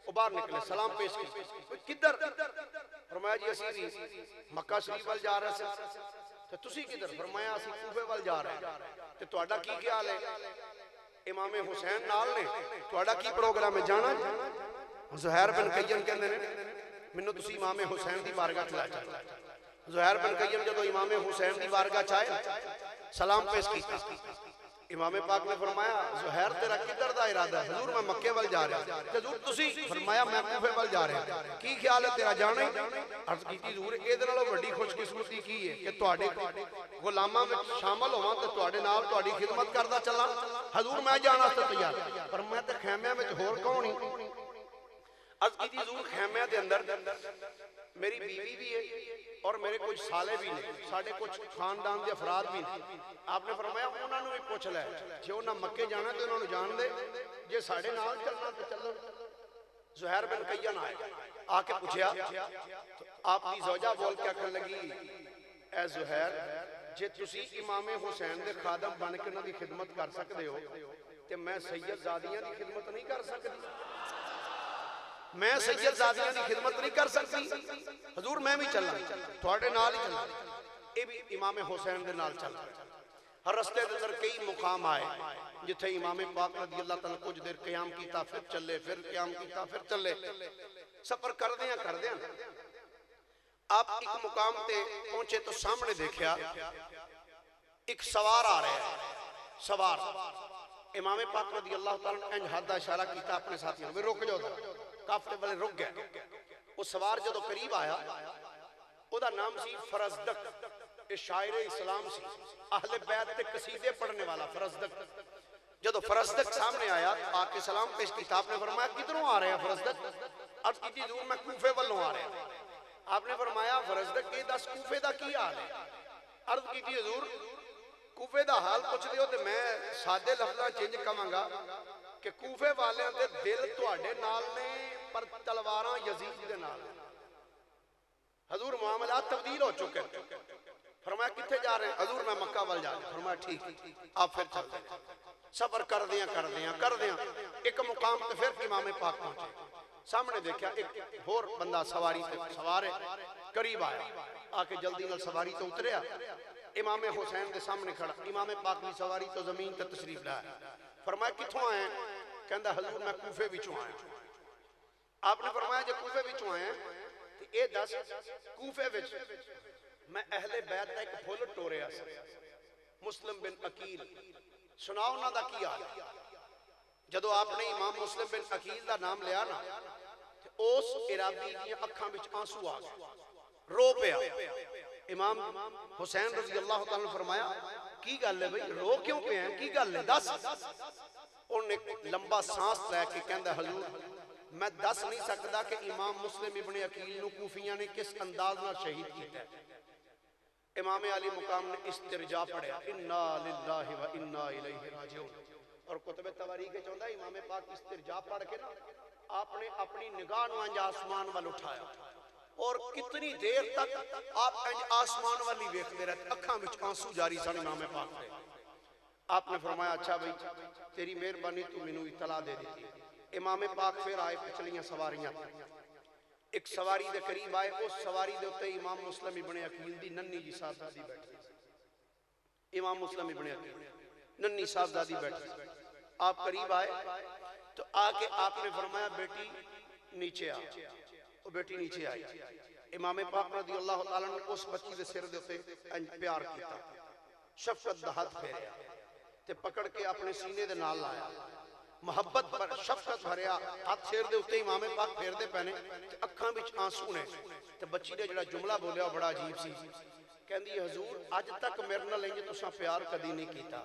وہ باہر نکلے سلام پیش کی کدھر فرمایا جی اسی مکہ شریف وال جا رہے سے تے تسی کدھر فرمایا اسی کوفے وال جا رہے ہیں تے تہاڈا کی خیال ہے امام حسین نال نے تہاڈا کی پروگرام ہے جانا زہیر بن کیّن کہندے نے مینوں تسی امام حسین دی بارگاہ چلا چاہے زہیر بن کیّن جدوں امام حسین دی بارگاہ چاہے سلام پیش کیتا امام پاک نے فرمایا زہیر تیرا کدھر دا ارادہ ہے حضور میں مکے وال جا رہا ہوں حضور تسی فرمایا میں کوفے وال جا رہا ہوں کی خیال ہے تیرا جانا ہی عرض کیتی حضور اے دے نالوں بڑی خوش قسمتی کی ہے کہ تواڈے غلاماں وچ شامل ہوواں تے تواڈے نال تواڈی خدمت کردا چلاں حضور میں جانا واسطے تیار فرمایا تے خیمیاں وچ ہور کون ہی عرض کیتی حضور خیمیاں دے اندر میری بیوی بھی ہے اور میرے کچھ سالے بھی نہیں ساڑھے کچھ خاندان دے افراد بھی نہیں آپ نے فرمایا انہوں نے بھی پوچھ لے جے انہوں نے مکے جانا تو انہوں نے جان دے جے ساڑھے نال چلنا تو چلو زہیر بن کیّن آئے آکے پوچھیا آپ کی زوجہ بول کے اکھن لگی اے زہیر جے تسی امام حسین دے خادم بن کے انہوں دی خدمت کر سکتے ہو تے میں سید زادیاں دی خدمت نہیں کر سکتی میں سید زادیاں دی خدمت نہیں کر سکتی حضور میں بھی چلنا تھوڑے نال ہی چلنا اے بھی امام حسین دے نال چلنا ہر رستے دے اندر کئی مقام آئے جتھے امام پاک رضی اللہ تعالیٰ کچھ دیر قیام کیتا پھر چلے پھر قیام کیتا پھر چلے سفر کر دیا آپ ایک مقام تے پہنچے تو سامنے دیکھیا ایک سوار آ رہے ہیں سوار امام پاک رضی اللہ تعالیٰ نے انج ہاتھ دا اشارہ کیتا اپنے ساتھیوں میں روک جاؤ کافلے والے رک گئے وہ سوار جدو قریب آیا او دا نام سی فرزدق اے شاعر اسلام سی اہل بیت تے قصیدے پڑھنے والا فرزدق جدو فرزدق سامنے آیا آکے سلام پیش کی آپ نے فرمایا کدھروں آ رہے ہیں فرزدق عرض کی دور میں کوفے والوں آ رہے ہیں آپ نے فرمایا فرزدق یہ دس کوفے دا کی حال ہے عرض کی حضور کوفے دا حال پوچھ دیو تے میں سادے لفظاں چینج کہاں گا کہ کوفے والے دے دل تواڈے نال نے پر تلواراں یزید دے نال حضور معاملات تبدیل ہو چکے فرمایا کتھے جا رہے ہیں حضور میں مکہ وال جا رہا ہوں فرمایا ٹھیک آپ پھر چل دیں سفر کر دیں ایک مقام تے پھر امام پاک پہنچے سامنے دیکھا ایک اور بندہ سواری تے سوارے قریب آیا آکے جلدی نال سواری تو اتریا امام حسین دے سامنے کھڑا امام پاک دی سواری تو زمین تے تشریف لایا فرمایا کتھوں آئے ہیں کہندہ حضور میں کوفے وچوں آیا آپ نے فرمایا جو کوفے وچوں آئے ہیں اے دس کوفے وچ میں اہل بیت دا ایک پھل ٹوریا سی مسلم بن عقیل سناؤ نہ دا کیا جدو آپ نے امام مسلم بن عقیل دا نام لیا نا اس عرابی کی اکھاں وچ آنسو آ گئے رو پیا امام حسین رضی اللہ تعالیٰ نے فرمایا کی گل ہے بھئی رو کیوں پہ ہیں کی گل ہے دس انہوں نے لمبا سانس لے کے کہندہ حضور میں دس نہیں سکتا کہ امام مسلم ابن عقیل نو کوفیاں نے کس انداز نہ شہید کیتا ہے امام علی مقام نے استرجاع پڑھیا انا للہ و انا الیہ راجعون اور کتب تواریخ کے چوندہ امام پاک استرجاع پڑھ کے نا آپ نے اپنی نگاہ نو انج آسمان وال اٹھایا اور کتنی دیر تک آپ انج آسمان والی ویکھتے رہتے اکھاں وچ آنسو جاری سن امام پاک سے آپ نے فرمایا اچھا بھئی تیری مہربانی تو مینوں اطلاع دے دیتی امام پاک پھر آئے پچھلیاں سواریاں ایک سواری دے قریب آئے اس سواری دے ہوتے امام مسلم ابن عقیل دی ننی جی صاحبزادی بیٹھی امام مسلم ابن عقیل ننی صاحبزادی بیٹھی آپ قریب آئے تو آکے آپ نے فرمایا بیٹی نیچے آ وہ بیٹی نیچے آئی امام پاک رضی اللہ تعالیٰ نے اس بچی دے سر دے ہوتے پیار کیتا شفقت دا ہاتھ پھیریا تے پکڑ کے اپنے سینے دے نال لایا محبت پر شفقت بھریا ہاتھ سر دے ہوتے امام پاک پھیر دے پہنے تے اکھاں بچ آنسو نے تے بچی نے جڑا جملہ بولیا بڑا عجیب سی کہندی حضور اج تک میرے نال انج تساں پیار کدی نہیں کیتا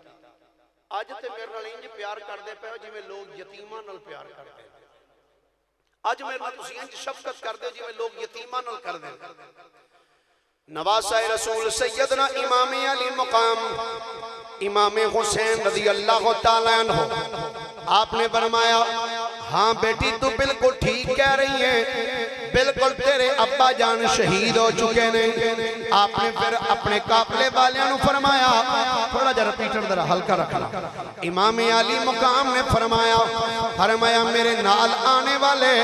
اج تے میرے نال انج پیار کردے پئے جویں لوگ یتیماں نال پیار کردے اج میرے نال تسی انج شفقت کردے جویں لوگ یتیماں نال کردے نواسہ رسول سیدنا امام علی مقام امام حسین رضی اللہ تعالیٰ عنہ آپ نے فرمایا ہاں بیٹی تو بالکل ٹھیک کہہ رہی ہے بالکل تیرے ابا جان شہید ہو چکے نے آپ نے پھر اپنے قافلے والیاں نو فرمایا تھوڑا جا ریپیٹر ذرا ہلکا رکھنا امام علی مقام نے فرمایا میرے نال آنے والے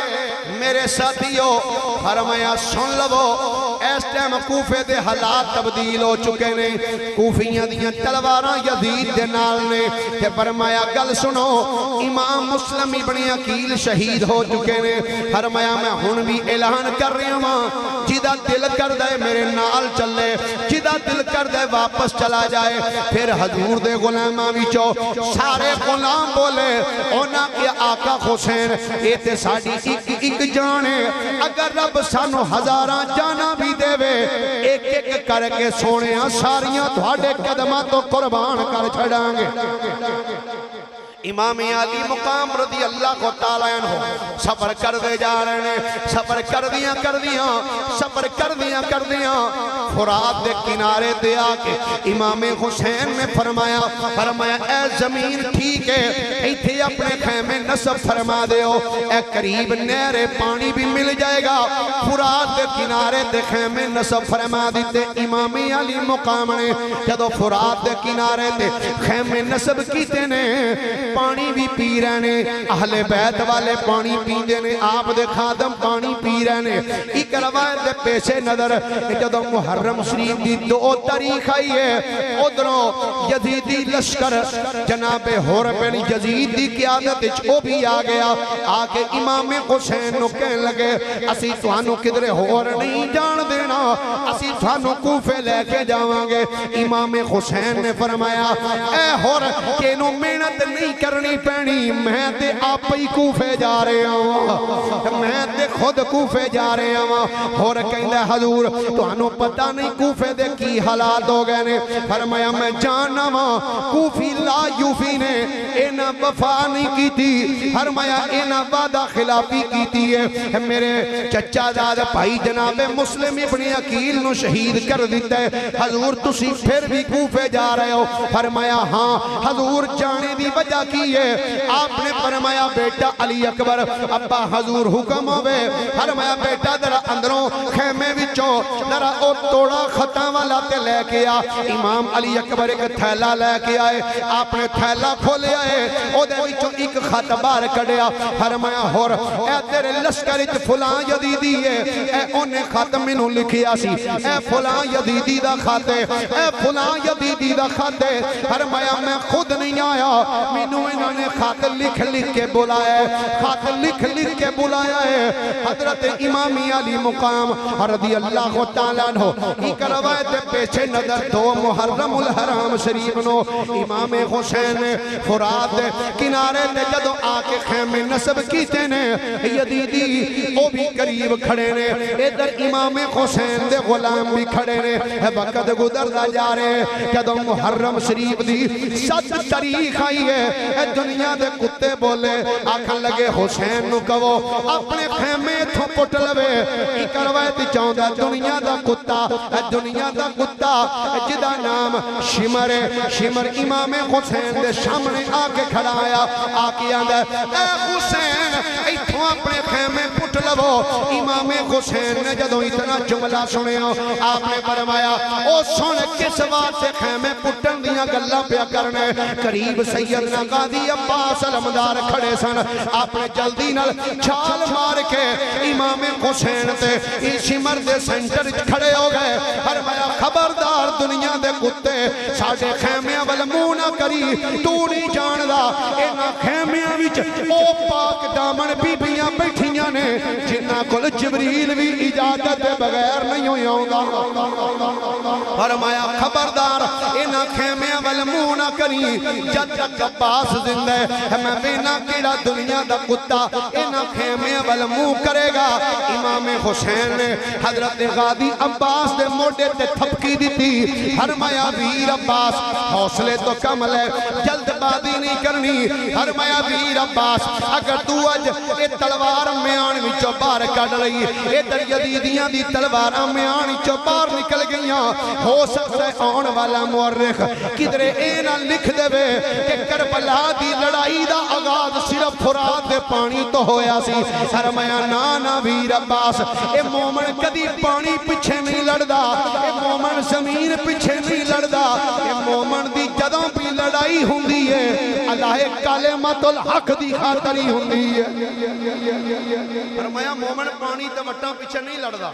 میرے ساتھیوں فرمایا سن لو اس ٹائم کوفے دے حالات تبدیل ہو چکے نے کوفیاں دیاں تلواراں یزید دے نال نے تے فرمایا گل سنو امام مسلم ابن عقیل شہید ہو چکے نے فرمایا میں ہن بھی اعلان کر رہا ہوں جدا دل کردے میرے نال چلے جدا دل کردے واپس چلا جائے پھر حضور دے غلاماں وچوں سارے غلام بولے اونا کہ آقا حسین اے تے ساڈی ایک جان ہے اگر رب سانو ہزاراں جانا بھی دے وے ایک ایک کر کے سونیاں ساریاں تھوڑے قدماں تو قربان کر چھڑاں گے امام علی مقام رضی اللہ تعالیٰ عنہ سفر کر دے جا رہے ہیں سفر کر دیاں فرات دے کنارے دے آکے امام حسین نے فرمایا اے زمین ٹھیک ہے ایتھے اپنے خیمے نصب فرما دے ہو اے قریب نہر پانی بھی مل جائے گا فرات دے کنارے دے خیمے نصب فرما دیتے امام علی مقام نے جدو فرات دے کنارے دے خیمے نصب کیتے نے پانی بھی پی رہنے اہل بیت والے پانی پیندے نے آپ دے خادم پانی پی رہنے ایک روایت دے پیشے نظر جدو محرم شریف دی 2 تاریخ آئی ہے ادھروں یزیدی لشکر جناب حور بن یزید دی قیادت او بھی آ گیا آکے امام حسین نو کہنے لگے اسی توانو کدرے حور نہیں جان دینا اسی توانو کوفے لے کے جاواں گے امام حسین نے فرمایا اے حور کینو محنت نہیں کرنی پینی میں تے آپ ہی کوفے جا رہے ہوں میں تے خود کوفے جا رہے ہوں اور کہندہ حضور تو انہوں پتہ نہیں کوفے دے کی حالات ہو گئے نے فرمایا میں جاننا ہوں کوفی لا یوفی نے اینا وفا نہیں کی تھی فرمایا اینا وعدہ خلافی کی تھی ہے میرے چچا داد بھائی جناب مسلم ابن عقیل نو شہید کر دیتا ہے حضور تسی پھر بھی کوفے جا رہے ہو فرمایا ہاں حضور جانے دی وجہ کی ہے آپ نے فرمایا بیٹا علی اکبر ابا حضور حکم ہوئے فرمایا فرمایا بیٹا ذرا اندروں خیمے وچوں ذرا او توڑا خطاں والا تے لے کے آ امام علی اکبر ایک تھیلا لے کے آئے آپ نے تھیلا کھولیا ہے او دے وچوں ایک خط باہر کڈیا فرمایا ہور اے تیرے لشکر وچ فلاں یزیدی ہے اے اونے خط مینوں لکھیا سی اے فلاں یزیدی دا خط ہے اے فلاں یزیدی دا خط ہے فرمایا میں خود نہیں آیا مینوں انہوں نے خط لکھ کے بلایا ہے خط لکھ کے بلایا ہے حضرت امام علی مقام رضی اللہ تعالیٰ عنہ ایک روایت پیچھے نظر دو محرم الحرام شریف نو امام حسین فرات کنارے تے جدو آکے خیمے نصب کیتے نے یزیدی او بھی قریب کھڑے نے ادھر امام حسین دے غلام بھی کھڑے نے وقت گزردا جا رہے جدو محرم شریف دی 7 تاریخ آئی ہے اے دنیا دے کتے بولے آکھن لگے حسین نو کہو اپنے خیمے تھو پٹ لوے ایک روایت چاہندا دنیا دا کتا دنیا دا کتا جدا نام شمر شمر امام حسین دے سامنے آکے کھڑا آیا آکے آندا اے حسین ایتھوں اپنے خیمے پٹ لو امام حسین نے جدوں اتنا جملہ سنیا آپ نے فرمایا او سن کس واسطے خیمے پٹن دیاں گلاں پیا کرنے قریب سیدنا غازی عباس علمدار کھڑے سن آپ نے جلدی نال چھال مار کے امام حسین تے شمر دے سینٹر کھڑے ہو گئے فرمایا خبردار دنیا دے کتے ساڈے خیمیاں ول منہ نہ کری تو نہیں جاندا انہاں خیمیاں وچ او پاک دامن بیبیاں بیٹھیاں نے جنہاں کول جبریل بھی اجازت دے بغیر نہیں آوندا فرمایا خبردار انہاں خیمیاں ول منہ نہ کری جد تک عباس زندہ ہے میں بینا کیڑا دنیا دا کتا انہاں خیمیاں ول منہ کرے گا امام حسین نے حضرت غازی عباس دے موڈے تے تھپکی دیتی فرمایا ویر عباس حوصلے تو کم لے جلد بازی نہیں کرنی فرمایا ویر عباس اگر تو اج اے تلوار میان وچوں باہر کڈ لئی ادھر یزیدیاں دی تلواراں میان وچوں باہر نکل گئیاں ہو سکتا ہے آن والا مورخ کدھرے اے نہ لکھ دے کہ کربلا دی لڑائی دا آغاز صرف فرات دے پانی تو ہویا سی فرمایا نا ویر عباس اے مومن کدی پانی پیچھے نہیں لڑدا اے مومن زمین پیچھے نہیں لڑدا اے مومن دی جدوں بھی لڑائی ہوندی ہے اللہ کلمۃ الحق دی خاطر ہی ہوندی ہے فرمایا مومن پانی تے وٹاں پیچھے نہیں لڑدا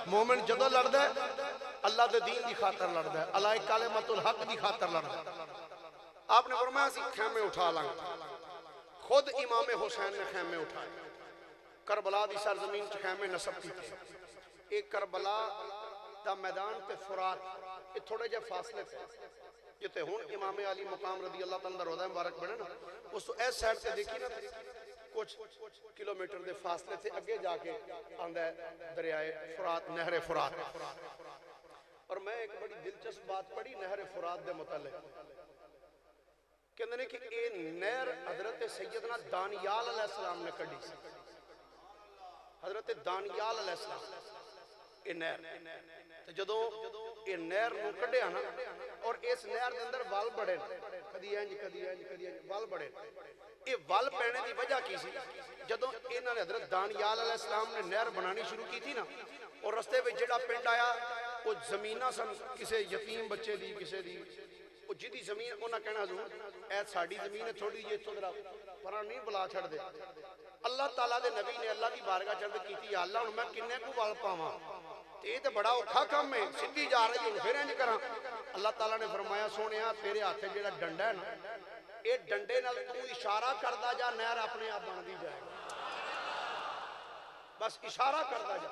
مومن جدوں لڑدا ہے اللہ دے دین دی خاطر لڑدا ہے اللہ کلمۃ الحق دی خاطر لڑدا ہے آپ نے فرمایا سی خیمے اٹھا لیں خود امام حسین نے خیمے اٹھائے کربلا دی سرزمین چ خیمے نصب کیتے ایک کربلا دا میدان تے فرات یہ تھوڑے جے فاصلے تھے جتے ہن امام علی مقام رضی اللہ تعالیٰ روضہ مبارک بنے نا اس تو ایس سائڈ سے دیکھی نا کچھ کلومیٹر دے فاصلے تھے اگے جا کے آندا ہے دریائے فرات نہر فرات اور میں ایک بڑی دلچسپ بات پڑھی نہر فرات دے متعلق کہندے نے کہ اے نہر حضرت سیدنا دانیال علیہ السلام نے کڈی سی حضرت دانیال علیہ السلام اے نہر تے جدوں اے نہر نو کڈیا نا اور اس نہر دے اندر وال بڑے کدی انج وال بڑے اے وال پینے دی وجہ کی سی جدوں انہاں نے حضرت دانیال علیہ السلام نے نہر بنانی شروع کی تھی نا اور رستے وچ جڑا پنڈ آیا وہ زمیناں سن کسے یتیم بچے دی کسے دی وہ جدی زمین انہاں کہنا حضور اے ساڈی زمین ہے تھوڑی جی اتھوں ذرا پراں نہیں بلا چھڑ دے اللہ تعالیٰ دے نبی نے اللہ دی بارگاہ چڑھ کیتی یا اللہ ہن میں کنے کو وال پاواں تے اے تے بڑا اوکھا کم ہے سیدھی جا رہی ہن پھر انج کراں اللہ تعالیٰ نے فرمایا سونیا تیرے ہاتھ جڑا ڈنڈا ہے نا اے ڈنڈے نال تو اشارہ کردا جا نہر اپنے آپ بندی جائے بس اشارہ کردا جا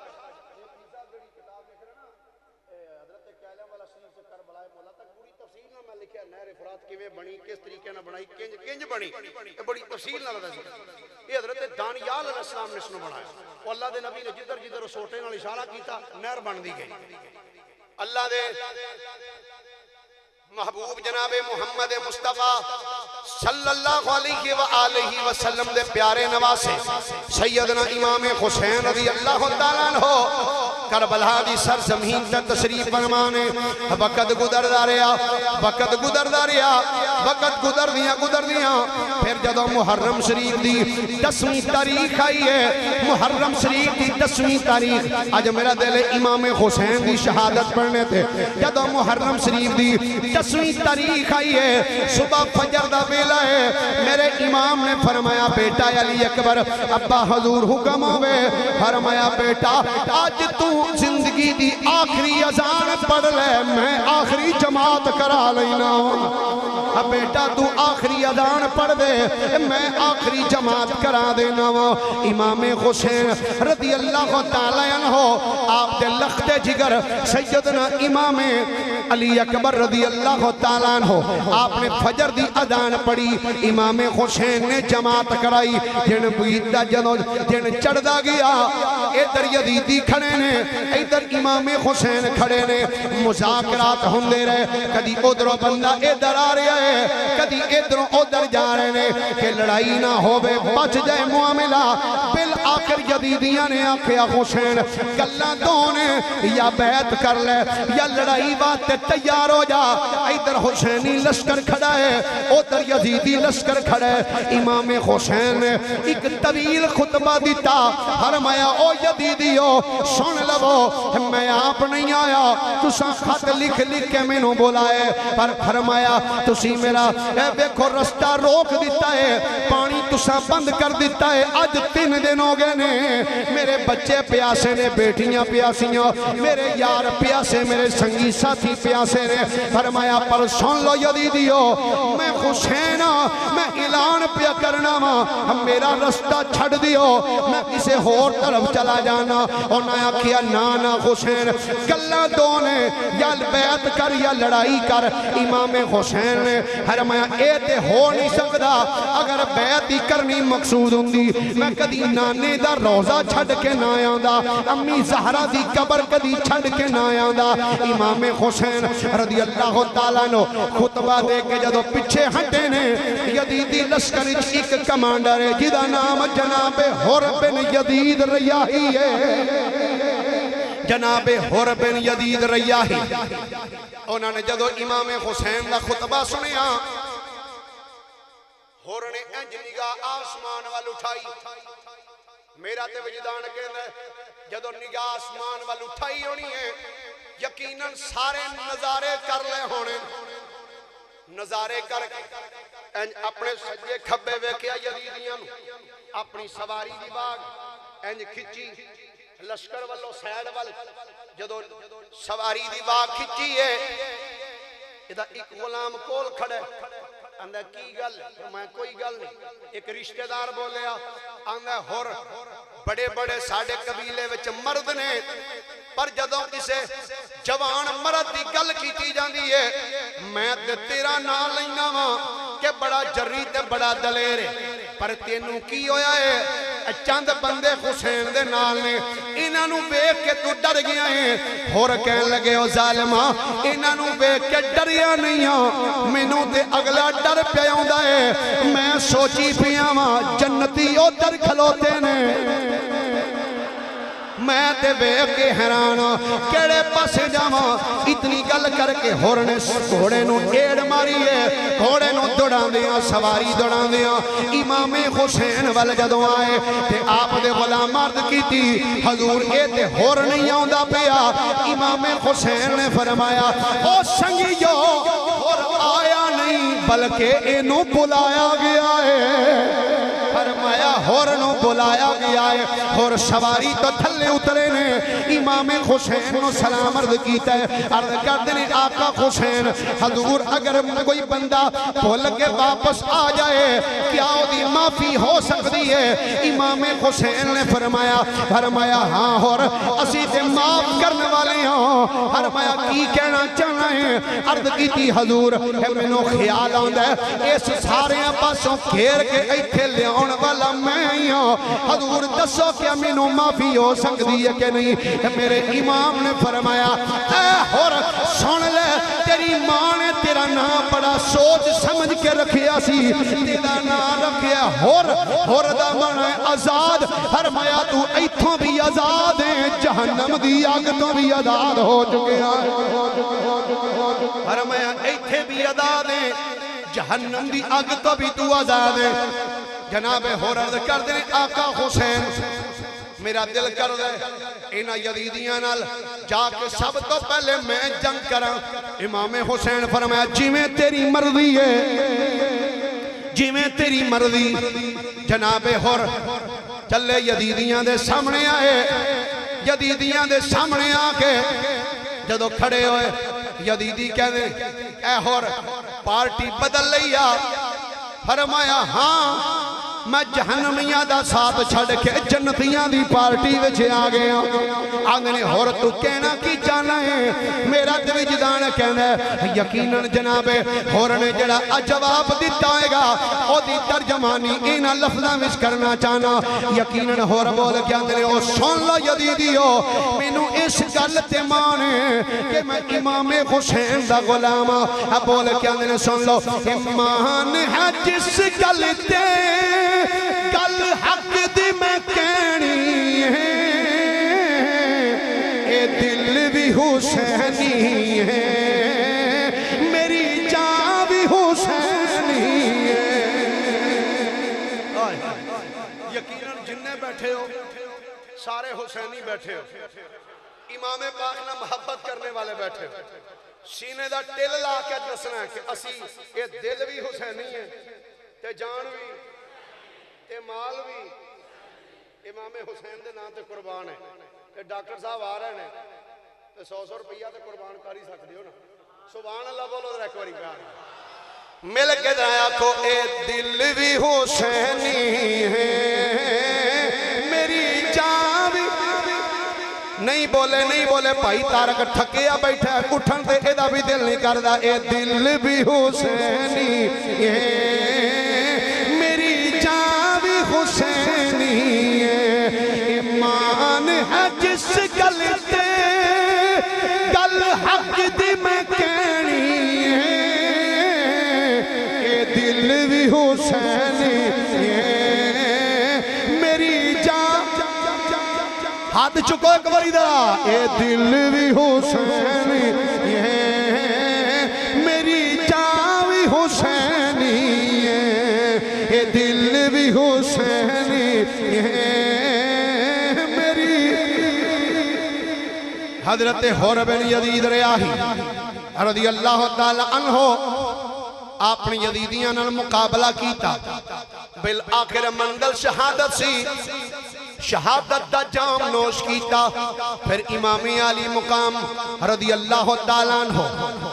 نہر فرات کیویں بنی کس طریقے نہ بنائی کنج بنی بڑی تفصیل نال دسی یہ حضرت دانیال علیہ السلام نے اس نو بنایا او اللہ دے نبی نے جدھر جدھر سوٹے نال اشارہ کیتا نہر بن دی گئی اللہ دے محبوب جناب محمد مصطفیٰ صلی اللہ علیہ وآلہ وسلم دے پیارے نواسے سیدنا امام حسین رضی اللہ تعالیٰ عنہ کربلا دی سرزمین تے تشریف فرمانے وقت گزردا رہیا وقت گزر دیاں پھر جدو محرم شریف دی 10ویں تاریخ آئی ہے محرم شریف دی 10ویں تاریخ آج میرا دل امام حسین دی شہادت پڑھنے تھے جدو محرم شریف دی 10ویں تاریخ آئی ہے صبح فجر دا ویلا ہے میرے امام نے فرمایا بیٹا علی اکبر ابا حضور حکم ہوئے فرمایا بیٹا آج تو زندگی دی آخری اذان پڑھ لے میں آخری جماعت کرا لینا اب بیٹا تو آخری اذان پڑھ دے میں آخری جماعت کرا دینا امام حسین رضی اللہ تعالیٰ عنہ آپ دے لخت جگر سیدنا امام علی اکبر رضی اللہ تعالیٰ عنہ آپ نے فجر دی اذان پڑھی امام حسین نے جماعت کرائی جن بیدہ جن چڑھدا گیا ادھر یزیدی کھڑے نے ادھر امام حسین کھڑے نے مذاکرات ہوندے رہے کدی ادھروں بندہ ادھر آ رہا ہے کدی ادھروں ادھر جا رہے نے کہ لڑائی نہ ہوئے بچ جائے معاملہ بالآخر یزیدیاں نے آکھیا حسین گلاں دونے یا بیعت کر لے یا لڑائی بات تیار ہو جا ادھر حسینی لشکر کھڑا ہے ادھر یزیدی لشکر کھڑا ہے امام حسین نے ایک طویل خطبہ دیتا فرمایا او یزیدیو سن لو میں آپ نہیں آیا تساں خط لکھ کے میں نو بولائے پر فرمایا تسی میرا بیکھو رستہ روک دیتا ہے پانی تساں بند کر دیتا ہے آج 3 دن ہو گئے نے میرے بچے پیاسے نے بیٹیاں پیاسیاں میرے یار پیاسے میرے سنگی ساتھی پیاسے نے فرمایا پر سن لو یزیدیو میں حسین میں اعلان پیا کرنا میرا رستہ چھڑ دیو میں کسے ہور طرف چلا جانا اور نیا کیا نانا حسین گلہ دونے یا بیعت کر یا لڑائی کر امام حسین نے فرمایا اے تے ہو نہیں سکتا اگر بیعت ہی کرنی مقصود ہوندی میں کدی نانے دا روزہ چھڑ کے نہ آندا امی زہرہ دی قبر کدی چھڑ کے نہ آندا امام حسین رضی اللہ تعالیٰ نو خطبہ دے کے جدو پچھے ہٹے نے یزیدی لشکر ایک کمانڈر ہے جدا نام جناب حر بن یزید ریاحی ہے جناب حر بن یزید ریاحی انہوں نے جدو امام حسین دا خطبہ سنیا حر نے انج نگاہ آسمان وال اٹھائی میرا تے وجدان کہنا ہے جدو نگاہ آسمان وال اٹھائی ہونی ہے یقیناً سارے نظارے کر لے ہونے نظارے کر کے اپنے سجے کھبے ویکھیا یزیدیاں اپنی سواری دی باغ انج کھچی لشکر والو سیڈ وال جدو سواری دی باغ کھچی ہے ادھا ایک غلام کول کھڑے اندھا کی گل میں کوئی گل نہیں ایک رشتہ دار بولیا اندھا حر بڑے بڑے ساڑھے قبیلے وچ مرد نے پر جدوں کسے جوان مرد دی گل کیتی جاندی ہے میں تے تیرا نام لینا ہاں کہ بڑا جری تے بڑا دلیر ہے پر تینوں کی ہویا ہے چند بندے حسین دے نال نے انہاں نوں ویکھ کے تو ڈر گیا ہے حر کہن لگے او ظالما انہاں نوں ویکھ کے ڈریا نہیں ہاں مینوں تے اگلا ڈر پیا ہوندا ہے میں سوچی پیا واں جنتی ادھر کھلوتے نے میں تے ویکھ کے حیران کیڑے پاسے جاواں اتنی گل کر کے حر نے گھوڑے نو ایڑ ماری ہے گھوڑے نو دوڑاندیاں سواری دوڑاندیاں امام حسین ول جدوں آئے تے آپ دے غلام عرض کیتی حضور اے تے حر نہیں آوندا پیا امام حسین نے فرمایا او سنگیو حر آیا نہیں بلکہ اینو بلایا گیا ہے فرمایا حر نو بلایا گیا ہے حر سواری تو تھلے اترے نے امام حسین نو سلام عرض کیتا ہے عرض کرتے نے آقا حسین حضور اگر کوئی بندہ بھول کے واپس آ جائے کیا دی معافی ہو سکتی ہے امام حسین نے فرمایا ہاں حر اسی تے معاف کرنے والے ہوں فرمایا کی کہنا چاہنا ہے عرض کیتی حضور مینوں خیال آندا ہے اس سارے پاسوں گھیر کے ایتھے لیاون والا میں ہی ہوں حضور دسو کیا مینوں معافی ہو سکتی ہے کہ نہیں میرے امام نے فرمایا اے حر سن لے تیری ماں نے تیرا نام بڑا سوچ سمجھ کے رکھیا سی تیرا نام رکھیا حر دا معنی آزاد فرمایا تو ایتھوں بھی آزاد ہیں جہنم دی آگ تو بھی آزاد ہو چکے ہیں فرمایا ایتھے بھی آزاد ہیں جہنم دی اگ تو بھی تو آزاد ہے جناب ہور عرض کر دیں آقا حسین میرا دل کر دے اینا یزیدیاں نال جا کے سب تو پہلے میں جنگ کراں امام حسین فرمایا جی میں تیری مرضی ہے جی میں تیری مرضی جناب ہور چلے یزیدیاں دے سامنے آئے یزیدیاں دے سامنے آ کے جدو کھڑے ہوئے یزیدی کہنے اے ہور پارٹی بدل لیا فرمایا ہاں میں جہنمیاں دا ساتھ چھڑ کے جنتیاں دی پارٹی وچے آ گیا آگنے ہور تو کہنا کی جانا ہے میرا وجدان کہنا ہے یقیناً جناب ہور نے جڑا جواب دیتا ہے گا او دی ترجمانی اینا لفظاں وچ کرنا چاہنا یقیناً ہور بول کے آگنے او سن لو یزیدیو مینوں اس گل تے مانے کہ میں امام حسین دا غلام بول کے آگنے سن لو ایمان ہے جس گل تے کل حق دی میں کہنی ہے اے دل بھی حسینی ہے میری جان بھی حسینی ہے یقیناً جننے بیٹھے ہو سارے حسینی بیٹھے ہو امام پاک نہ محبت کرنے والے بیٹھے ہو سینے دا ٹل لا کے دسنا ہے کہ اسی اے دل بھی حسینی ہے تے جان بھی تے مال بھی امام حسین دے نام تے قربان ہے تے ڈاکٹر صاحب آ رہے ہیں تے 100 روپیہ تے قربان کاری سکتے ہو نا سبحان اللہ بولو ذرا ایک باری پیار مل کے دایا کو اے دل بھی حسینی ہے میری جان بھی نہیں بولے بھائی تارک ٹھکیا بیٹھا ہے اٹھن تے ادا بھی دل نہیں کردا اے دل بھی حسینی ہے حسینی ایمان ہے جس گل تے گل حق دی میں کہنی ہے اے دل بھی حسینی میری جان ہاتھ چکو ایک باری درا اے دل بھی حسینی میری جان بھی حسینی اے دل بھی حسینی میری حضرت حور بن یزید ریاحی رضی اللہ تعالی عنہ آپ نے یزیدیاں نال مقابلہ کیتا بالآخر منزل شہادت سی شہادت دا جام نوش کیتا پھر امام علی مقام رضی اللہ تعالیٰ عنہ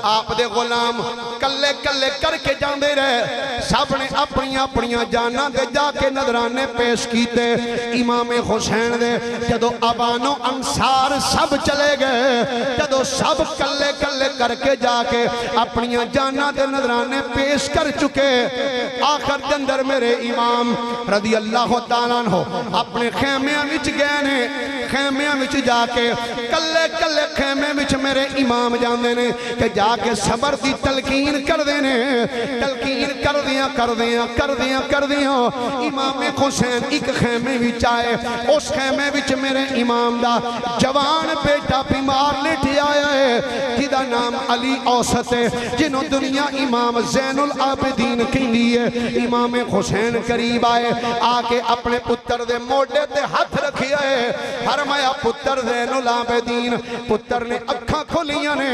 آپ دے غلام کلے کلے کر کے جاندے رہے سب نے اپنیاں جانا دے جا کے نظرانے پیش کیتے امام حسین دے جدو ابان و انصار سب چلے گئے جدو سب کلے کلے کر کے جا کے اپنیاں جانا دے نظرانے پیش کر چکے آخر دندر میرے امام رضی اللہ تعالیٰ عنہ اپنے خیمیاں وچ گئے نے خیمیاں وچ جا کے کلے کلے خیمے وچ میرے امام جاندے نے کہ جا کے صبر دی تلقین کر دینے تلقین کر دیاں امام حسین ایک خیمے وچ آئے اس خیمے وچ میرے امام دا جوان بیٹا بیمار لیٹی آیا ہے جدا نام علی اوسط ہے جنہوں دنیا امام زین العابدین کہندی ہے امام حسین قریب آئے آکے اپنے پتر دے موڑے تے ہاتھ رکھیا ہے فرمایا پتر زین العابدین پتر نے اکھاں کھولیاں نے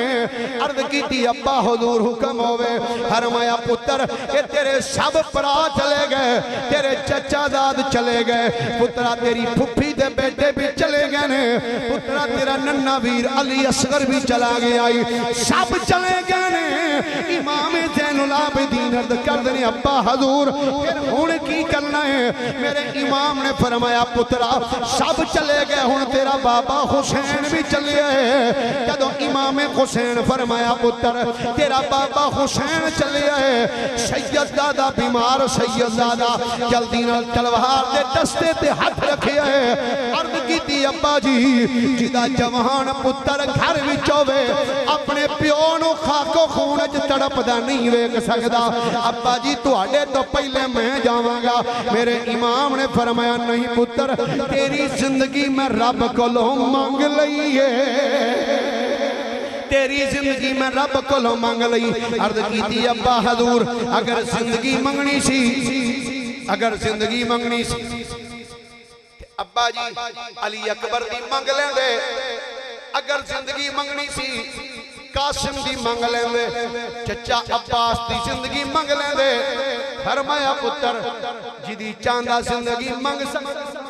عرض کی تھی ابا حضور حکم ہوئے فرمایا پتر کہ تیرے سب پرا چلے گئے تیرے چچا داد چلے گئے پترہ تیری پھپھی دے بیٹے بھی چلے گئے نے پترہ تیرا ننہ ویر علی اصغر بھی چلا گیا سب چلے گئے نے امام زین العابدین عرض کر دیں ابا حضور پھر ہون کی کرنا ہے میرے امام نے فرمایا پترہ سب چلے گئے ہون تیرا بابا حسین بھی چلے گئے جدو امام حسین فرمایا پتر تیرا بابا حسین چلے گئے سید دادا بیمار سید دادا جلدی نال تلوار دے دستے تے ہاتھ رکھے ہے عرض کی تھی ابا جی جدا جوان پتر گھر وچوے اپنے پیونو خاکو خونج تڑپ دا نہیں ویک سکدا ابا جی تو آڑے تو پہلے میں جاواں گا میرے امام نے فرمایا نہیں پتر تیری زندگی میں رب کو لو مانگ لئیے تیری زندگی میں رب کو لو مانگ لئی عرض کیتی ابا حضور اگر زندگی منگنی سی اگر زندگی منگنی سی ابا جی علی اکبر دی منگ لیں دے اگر زندگی منگنی سی قاسم دی منگ لیں دے چچا عباس دی زندگی منگ لیں دے فرمایا پتر جدی چاندہ زندگی منگ سکتا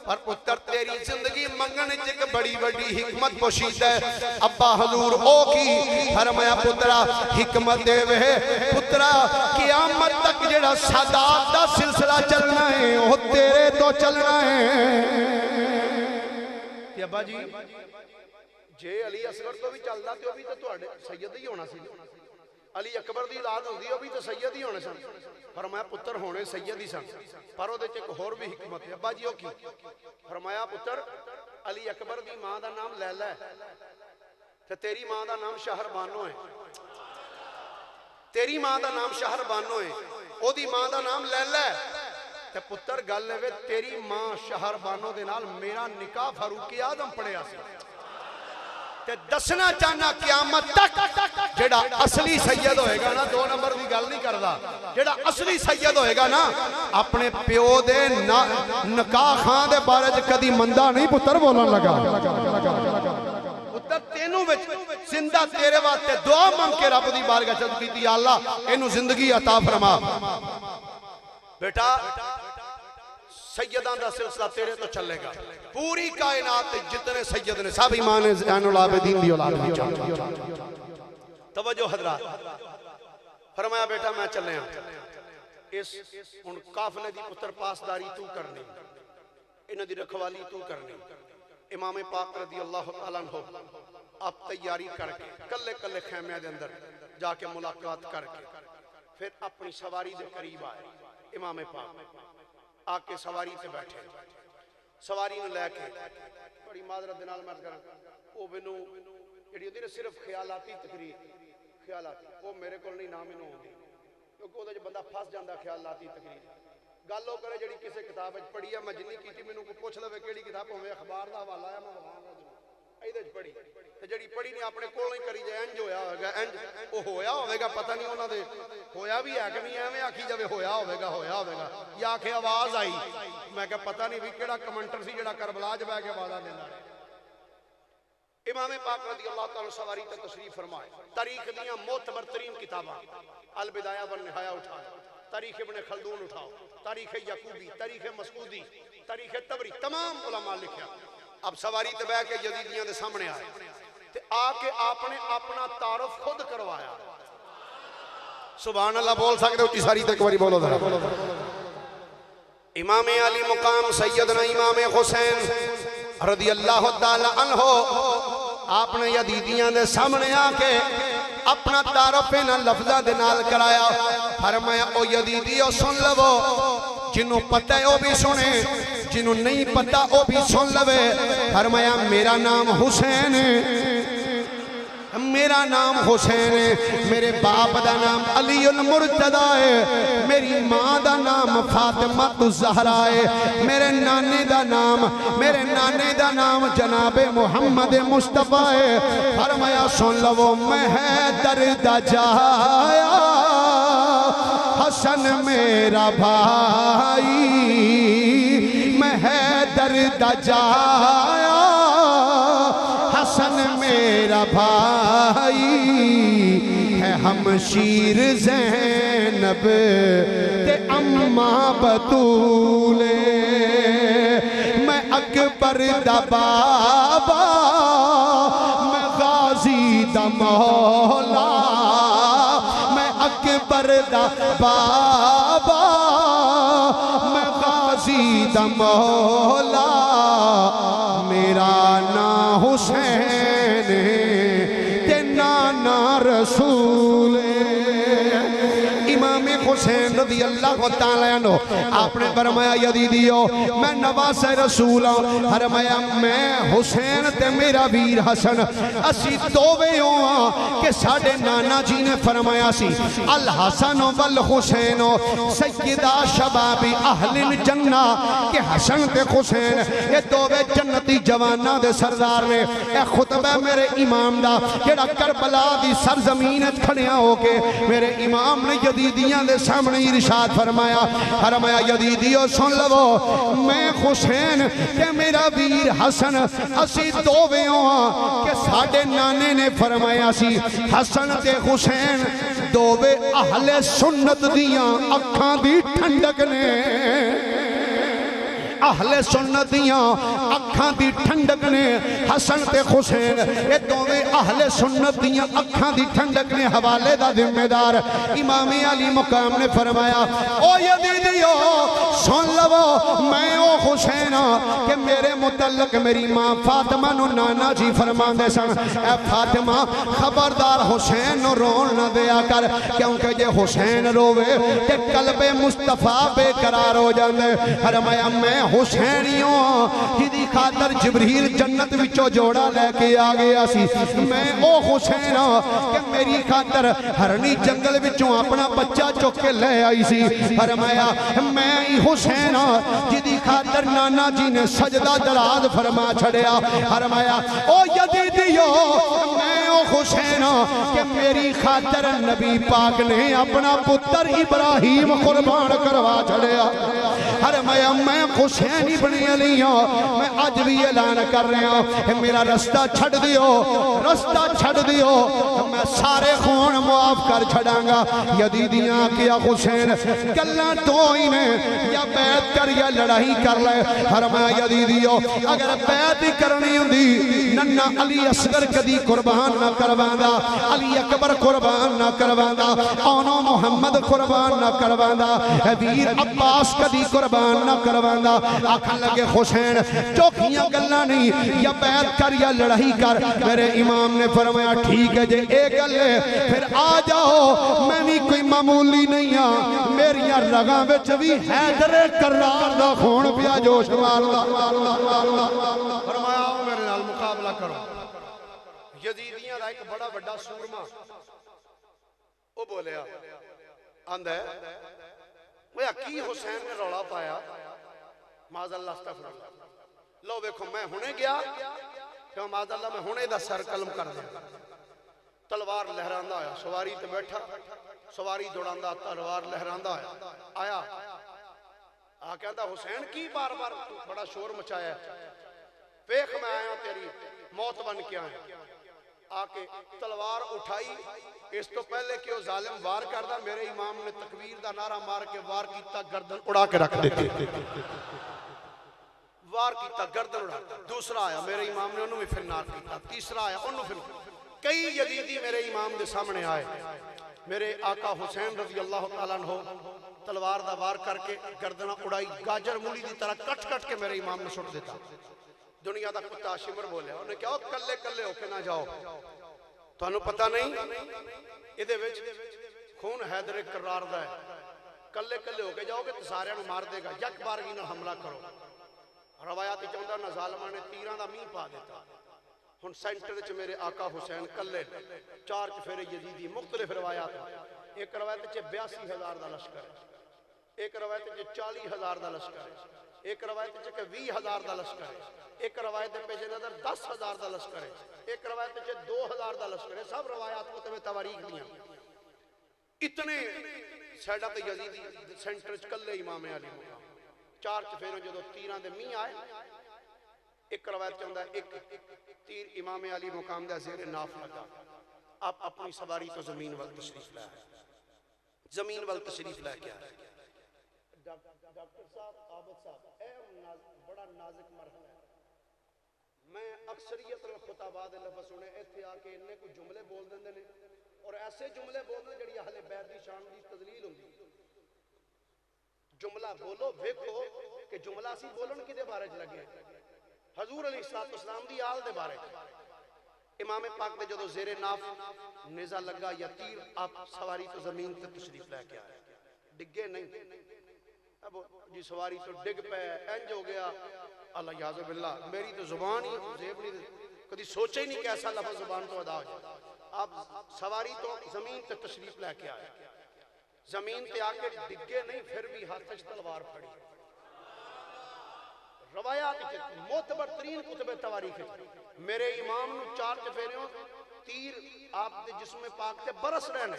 پر پتر تیری زندگی منگنے جک بڑی بڑی حکمت پوشید ہے ابا حضور او کی فرمایا پترا حکمت دے وے پترا قیامت تک جڑا سادات دا سلسلہ چلنا ہے وہ تیرے تو چلنا ہے کہ ابا جی جے علی اصغر تو بھی چلنا تو بھی تو سید ہی ہونا سی علی اکبر دی اولاد ہوندی او بھی تو سید ہی ہونے سن فرمایا پتر ہونے سید ہی سن پر او دے چ ایک ہور بھی حکمت ہے ابا جی او کی فرمایا پتر علی اکبر دی ماں دا نام لیلا ہے تے تیری ماں دا نام شہر بانو ہے تیری ماں دا نام شہر بانو ہے او دی ماں دا نام لیلا ہے تے پتر گل ہے تیری ماں شہر بانو دے نال میرا نکاح فاروق اعظم پڑھیا سی تے دسنا چاہنا قیامت تک جڑا اصلی سید ہوئے گا نا دو نمبر دی گل نہیں کردا جڑا اصلی سید ہوئے گا نا اپنے پیو دے نکاح خان دے بارے جے کدی مندہ نہیں پتر بولن لگا پتر تینوں وچ زندہ تیرے واسطے دعا مانگ کے رب دی بارگاہ چ کیتی یا اللہ اینو زندگی عطا فرما بیٹا سیدان دا سلسلہ تیرے تو چلے گا پوری کائنات جتنے سید نے سب ایمان زین العابدین دی اولاد میں چاہتا توجہ حضرات فرمایا بیٹا میں چلے ہیں اس ان قافلے دی پتر پاسداری تو کرنی انہ دی رکھوالی تو کرنی امام پاک رضی اللہ تعالیٰ عنہ آپ تیاری کر کے کلے کلے خیمے دے اندر جا کے ملاقات کر کے پھر اپنی سواری دے قریب آئے امام پاک آکے سواری سے بیٹھے سواری نے لے کے بڑی معذرت دنال مرد کرنا وہ بنو جڑی ہوتی ہے صرف خیالاتی تقریر خیالاتی وہ میرے کو نہیں نام انہوں ہوندی کیونکہ وہ بندہ پھاس جاندہ خیالاتی تقریر گالو کرے جڑی کسے کتاب پڑھی ہے میں جنی کی تھی میں کو پوچھ لے کیڑی کتاب ہوئے اخبار دا حوالہ ہے میں وہاں ایدج پڑھی تے جڑی پڑھی نہیں اپنے کول نہیں کری جائے انج ہویا ہوئے گا انج وہ ہویا ہوئے گا پتہ نہیں انہوں دے ہویا بھی ہے کہ نہیں ہے میں آکھی جب ہویا ہوئے گا یا آکھے آواز آئی میں کہ پتہ نہیں بھی کیڑا کمنٹر سی جڑا کربلا جب ہے کہ آوازہ دینا امام پاک رضی اللہ تعالیٰ سواری تے تشریف فرمائے تاریخ دیاں معتبر ترین کتاباں البدایہ والنہایہ اٹھاؤ تاریخ ابن خلدون اٹھاؤ تاریخ یعقوبی تاریخ مسعودی تاریخ تبری تمام علماء لکھیا اب سواری تے بیٹھ کے یزیدیاں دے سامنے آئے تے آ کے آپ نے اپنا تعارف خود کروایا سبحان اللہ بول سکتے ہو کی ساری تک باری بولو ذرا امام علی مقام سیدنا امام حسین رضی اللہ تعالی عنہ آپ نے یزیدیاں دے سامنے آ کے اپنا تعارف انہاں لفظاں دے نال کرایا فرمایا او یزیدیو سن لو جنہوں پتہ ہے وہ بھی سنے جنہوں نہیں پتہ وہ بھی سن لوے فرمایا میرا نام حسین میرا نام حسین ہے میرے باپ دا نام علی المرتضی ہے میری ماں دا نام فاطمہ الزہرا ہے میرے نانے دا نام جناب محمد مصطفیٰ ہے فرمایا سن لو میں حیدر دا جایا حسن میرا بھائی میں حیدر دا جایا حسن میرا بھائی ہے ہمشیر زینب تے اماں بطول میں اکبر دا بابا میں غازی دا مولا میں اکبر دا بابا میں غازی دا مولا میرا نام حسین تے نانا رسول امام حسین رضی اللہ اللہ تعالیٰ عنہ آپ نے فرمایا یزیدیو میں نواز رسول ہوں، فرمایا میں حسین تے میرا ویر حسن اسی دووے ہوں کہ ساڑھے نانا جی نے فرمایا سی الحسن والحسین سیدہ شباب اہل الجنہ کہ حسن تے حسین یہ دووے جنتی جوانہ دے سردار نے اے خطبہ میرے امام دا جڑا کربلا دی سرزمین کھڑیاں ہو کے میرے امام نے یزیدیاں دے سامنے ارشاد فرمایا یزیدیو سن لو میں حسین کہ میرا ویر حسن اسی دووے ہوں کہ ساڑھے نانے نے فرمایا سی حسن تے حسین دووے اہل سنت دیاں اکھاں دی ٹھنڈک نے اہل سنت دیاں اکھاں دی ٹھنڈک نے حسن تے حسین یہ دوویں اہل سنت دیاں اکھاں دی ٹھنڈک نے حوالے دا ذمہ دار امام علی مقام نے فرمایا او یزیدیو سن لو میں او حسین کہ میرے متعلق میری ماں فاطمہ نو نانا جی فرمان دے سن اے فاطمہ خبردار حسین نو رون نہ دیا کر کیونکہ یہ حسین روے کہ قلب مصطفیٰ بے قرار ہو جاندے فرمایا میں حسینیوں جدی خاطر جبریل جنت وچو جوڑا لے کے آگیا سی میں او حسین کہ میری خاطر ہرنی جنگل وچوں اپنا بچہ چک کے لے آئی سی فرمایا میں حسین جدی خاطر نانا جی نے سجدہ دراز فرما چھڑیا فرمایا او یزیدیو میں او حسین کہ میری خاطر نبی پاک نے اپنا پتر ابراہیم قربان کروا چھڑیا فرمایا میں حسین ابن علی ہوں میں آج بھی اعلان کر رہا ہوں میرا رستہ چھڑ دیو میں سارے خون معاف کر چھڑاں گا یزیدیاں کیا حسین گلاں تو ہی نے یا بیعت کر یا لڑائی کر لے فرمایا یزیدیو اگر بیعت ہی کرنی ہوندی ننا علی اصغر کدی قربان نہ کرواندا علی اکبر قربان نہ کرواندا اونو محمد قربان نہ کرواندا ویر عباس کدی قربان نہ کرواندا آکھن لگے حسین چوکیاں گلہ نہیں یا بیعت کر یا لڑائی کر میرے امام نے فرمایا ٹھیک ہے جے ایک گلے پھر آ جاؤ میں بھی کوئی معمولی نہیں ہاں میریاں رگاں وچ بھی حیدر کرار دا خون پیا جوش ماردا فرمایا آؤ میرے نال مقابلہ کرو یزیدیاں دا ایک بڑا بڑا سورما وہ بولیا آندہ ہے وہ کی حسین نے روڑا پایا معاذ اللہ استغفر اللہ لو بیکھو میں ہونے گیا کہ معاذ اللہ میں ہونے دا سر قلم کر دیا تلوار لہراندہ آیا سواری تے بیٹھا سواری دوڑاندہ تلوار لہراندہ آیا کہتا حسین کی بار بار بڑا شور مچایا ہے پیخ میں آیا تیری موت بن کے آیا آکے تلوار اٹھائی اس تو پہلے کہ وہ ظالم وار کردہ میرے امام نے تکبیر دا نعرہ مار کے وار کیتا گردن اڑا کے رکھ دیتے وار کیتا گردن اڑا دوسرا آیا میرے امام نے انہوں بھی پھر نار کیتا تیسرا آیا انہوں پھر کئی یزیدی میرے امام دے سامنے آئے میرے آقا حسین رضی اللہ تعالیٰ عنہ تلوار دا وار کر کے گردنہ اڑائی گاجر مولی دی طرح کٹ کٹ کے میرے امام نے سٹ دیتا دنیا دا کتا شمر بولے انہوں نے کہا کلے کلے ہو کے نہ جاؤ تو انہوں پتہ نہیں ادھے وچ خون حیدر کرار دا ہے کلے کلے ہو کے جاؤ گے تو سارے انہوں مار دے گا یک بارگی نہ حملہ کرو روایاتی چاہتا نہ ظالمہ نے تیران دا مین پا دیتا ہن سینٹر چ میرے آقا حسین کلے چار چفیر یزیدی مختلف روایات ایک روایت چ 82,000 دا لشکر ہے ایک روایت چ 40,000 دا لشکر ہے ایک روایت چ 20,000 دا لشکر ہے ایک روایت پیش نظر 10,000 دا لشکر ہے ایک روایت چ 2,000 دا لشکر ہے سب روایات کو تمہیں تواریخ دیاں اتنے سیڈا تے یزیدی سینٹر چ کلے امام علی مقام چار چفیروں جو تیران دے می آئے ایک روایت چاہتا ہے ایک تیر امام علی مقام دے زیر ناف لگا آپ اپنی سواری تو زمین وال تشریف لائے زمین وال تشریف لائے کیا ہے ڈاکٹر صاحب عابد صاحب اے بڑا نازک مرحلہ ہے میں اکثریت خطابات لفظ سنے ایتھے آکے انہیں کوئی جملے بول دیں دے اور ایسے جملے بول دیں جڑی اہل بیت دی شان دی تذلیل ہوندی جملہ بولو ویکھو کہ جملہ سی بولن کی دے بارے چ لگے حضور علیہ السلام دی آل دے بارے امام پاک دے جدو زیر ناف نیزہ لگا یا تیر آپ سواری تو زمین تے تشریف لے کے آئے ڈگے نہیں، اب جی سواری تو ڈگ پہ انج ہو گیا، اللہ یعذ باللہ میری تو زبان ہی زیب نہیں، کدی سوچے ہی نہیں کہ ایسا لفظ زبان تو ادا ہو جائے. اب سواری تو زمین تے تشریف لے کے آئے، زمین تے آ کے ڈگے نہیں، پھر بھی ہاتھ وچ تلوار پھڑی. روایات معتبر ترین کتب تواریخ میرے امام نو 4 چفیریوں تیر آپ دے جسم پاک تے برس رہنے،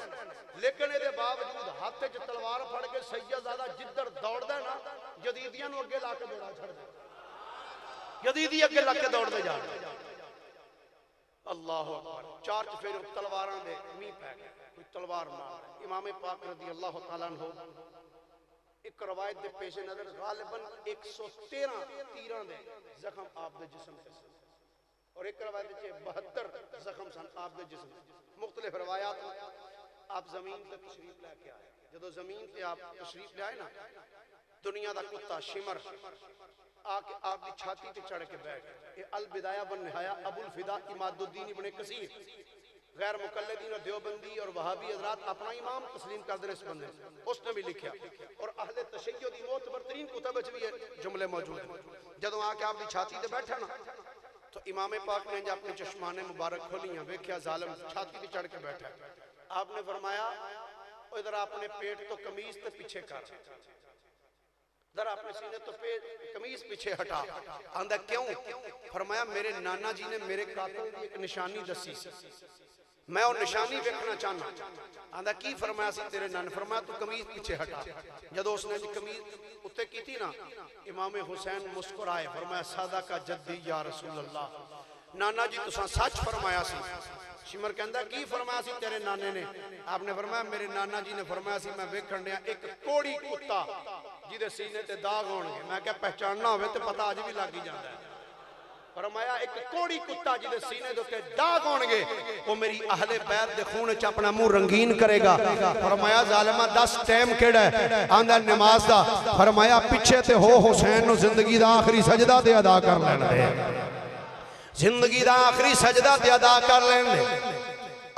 لیکن اے دے باوجود ہاتھ وچ تلوار پھڑ کے سیدزادہ جدھر دوڑ دے نا جدیدیاں نو اگے لا کے دوڑا چھڑ دے، جدیدی اگے لا کے دوڑ دے جا. اللہ اکبر. 4 چفیریوں تلواراں دے می پہ گئے، کوئی تلوار مار. امام پاک رضی اللہ تعالیٰ عنہ ایک روایت دے پیش نظر غالباً 113 تیران دے زخم آپ دے جسم سے، اور ایک روایت دے 72 زخم سن آپ دے جسم سے. مختلف روایات آپ زمین تے تشریف لے کے آئے. جدو زمین تے آپ تشریف لے آئے نا، دنیا دا کتا شمر آکے آپ دی چھاتی تے چڑھ کے بیٹھ. یہ البدایہ بن نہایا ابو الفدا اماد الدین ابن کثیر غیر مقلدین اور دیوبندی اور وہابی حضرات اپنا امام تسلیم کر دیں اس بندے، اس نے بھی لکھیا. اور اہل تشیع دی معتبر ترین کتب وچ بھی یہ جملے موجود ہیں. جدوں آ کے آپ دی چھاتی تے بیٹھا نا تو امام پاک نے اپنے چشمانے مبارک کھولیاں، ویکھیا ظالم چھاتی تے چڑھ کے بیٹھا ہے. آپ نے فرمایا ادھر اپنے پیٹ تو قمیض تے پیچھے کر، ذرا اپنے سینے تو قمیض پیچھے ہٹا. آندہ کیوں؟ فرمایا میرے نانا جی نے میرے قاتل دی ایک نشانی دسی سی، میں وہ نشانی دیکھنا چاہنا. آندہ کی فرمایا سی تیرے نانا؟ فرمایا تو قمیض پیچھے ہٹا. جدو اس نے قمیض اتے کی تھی نا، امام حسین مسکرائے، فرمایا صادقہ جدی یا رسول اللہ، نانا جی تساں سچ فرمایا سی. شمر کہندہ کی فرمایا سی تیرے نانے نے؟ آپ نے فرمایا میرے نانا جی نے فرمایا سی میں ویکھن دیا ایک کوڑی کتا جیدے سینے تے داغ ہون گے. میں کہا پہچاننا ہوئے تے پتہ آج بھی لگی جاندہ ہے. فرمایا ایک کوڑی کتا جیدے سینے دو کے داغ ہون گے وہ میری اہل بیت دے خون چ اپنا منہ رنگین کرے گا. فرمایا ظالمہ 10 ٹائم کیڑا ہے؟ آندہ نماز دا. فرمایا پیچھے تے ہو حسین نو زندگی دا آخری سجدہ تے ادا کر لینا ہے، زندگی دا آخری سجدہ تے ادا کر لینے.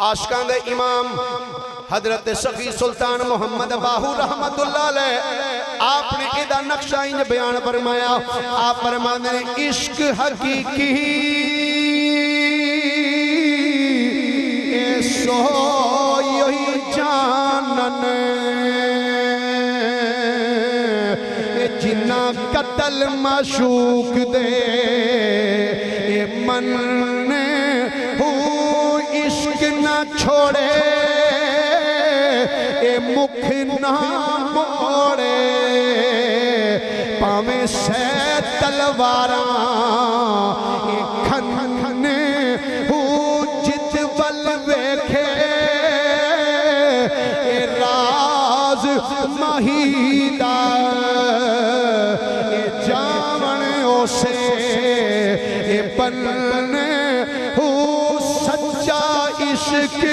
عاشقان دے امام حضرت سخی سلطان محمد باہو رحمت اللہ علیہ آپ نے ادھا نقشہ انج بیان فرمایا. آپ فرمانے عشق حقیقی اے سو یہی جانن جنہ قتل معشوق دے اے من ہو عشق نہ چھوڑے اے مکھ نہ موڑے پاویں سے تلواراں اے کھن ہو جت ول ویکھے اے راز مہیدہ اے جاون اسے اے بننے عشق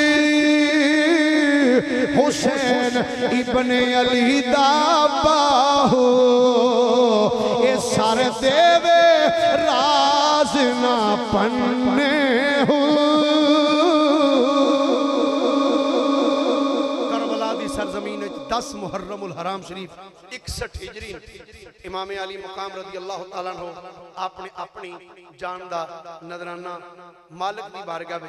حسین ابن علی دا باہو اے سار دیوے راز نہ پننے ہو. کربلا دی سرزمین 10 محرم الحرام شریف 61 ہجری امام علی مقام رضی اللہ تعالیٰ عنہ آپ نے اپنی جان دا نظرانہ مالک دی بارگاہ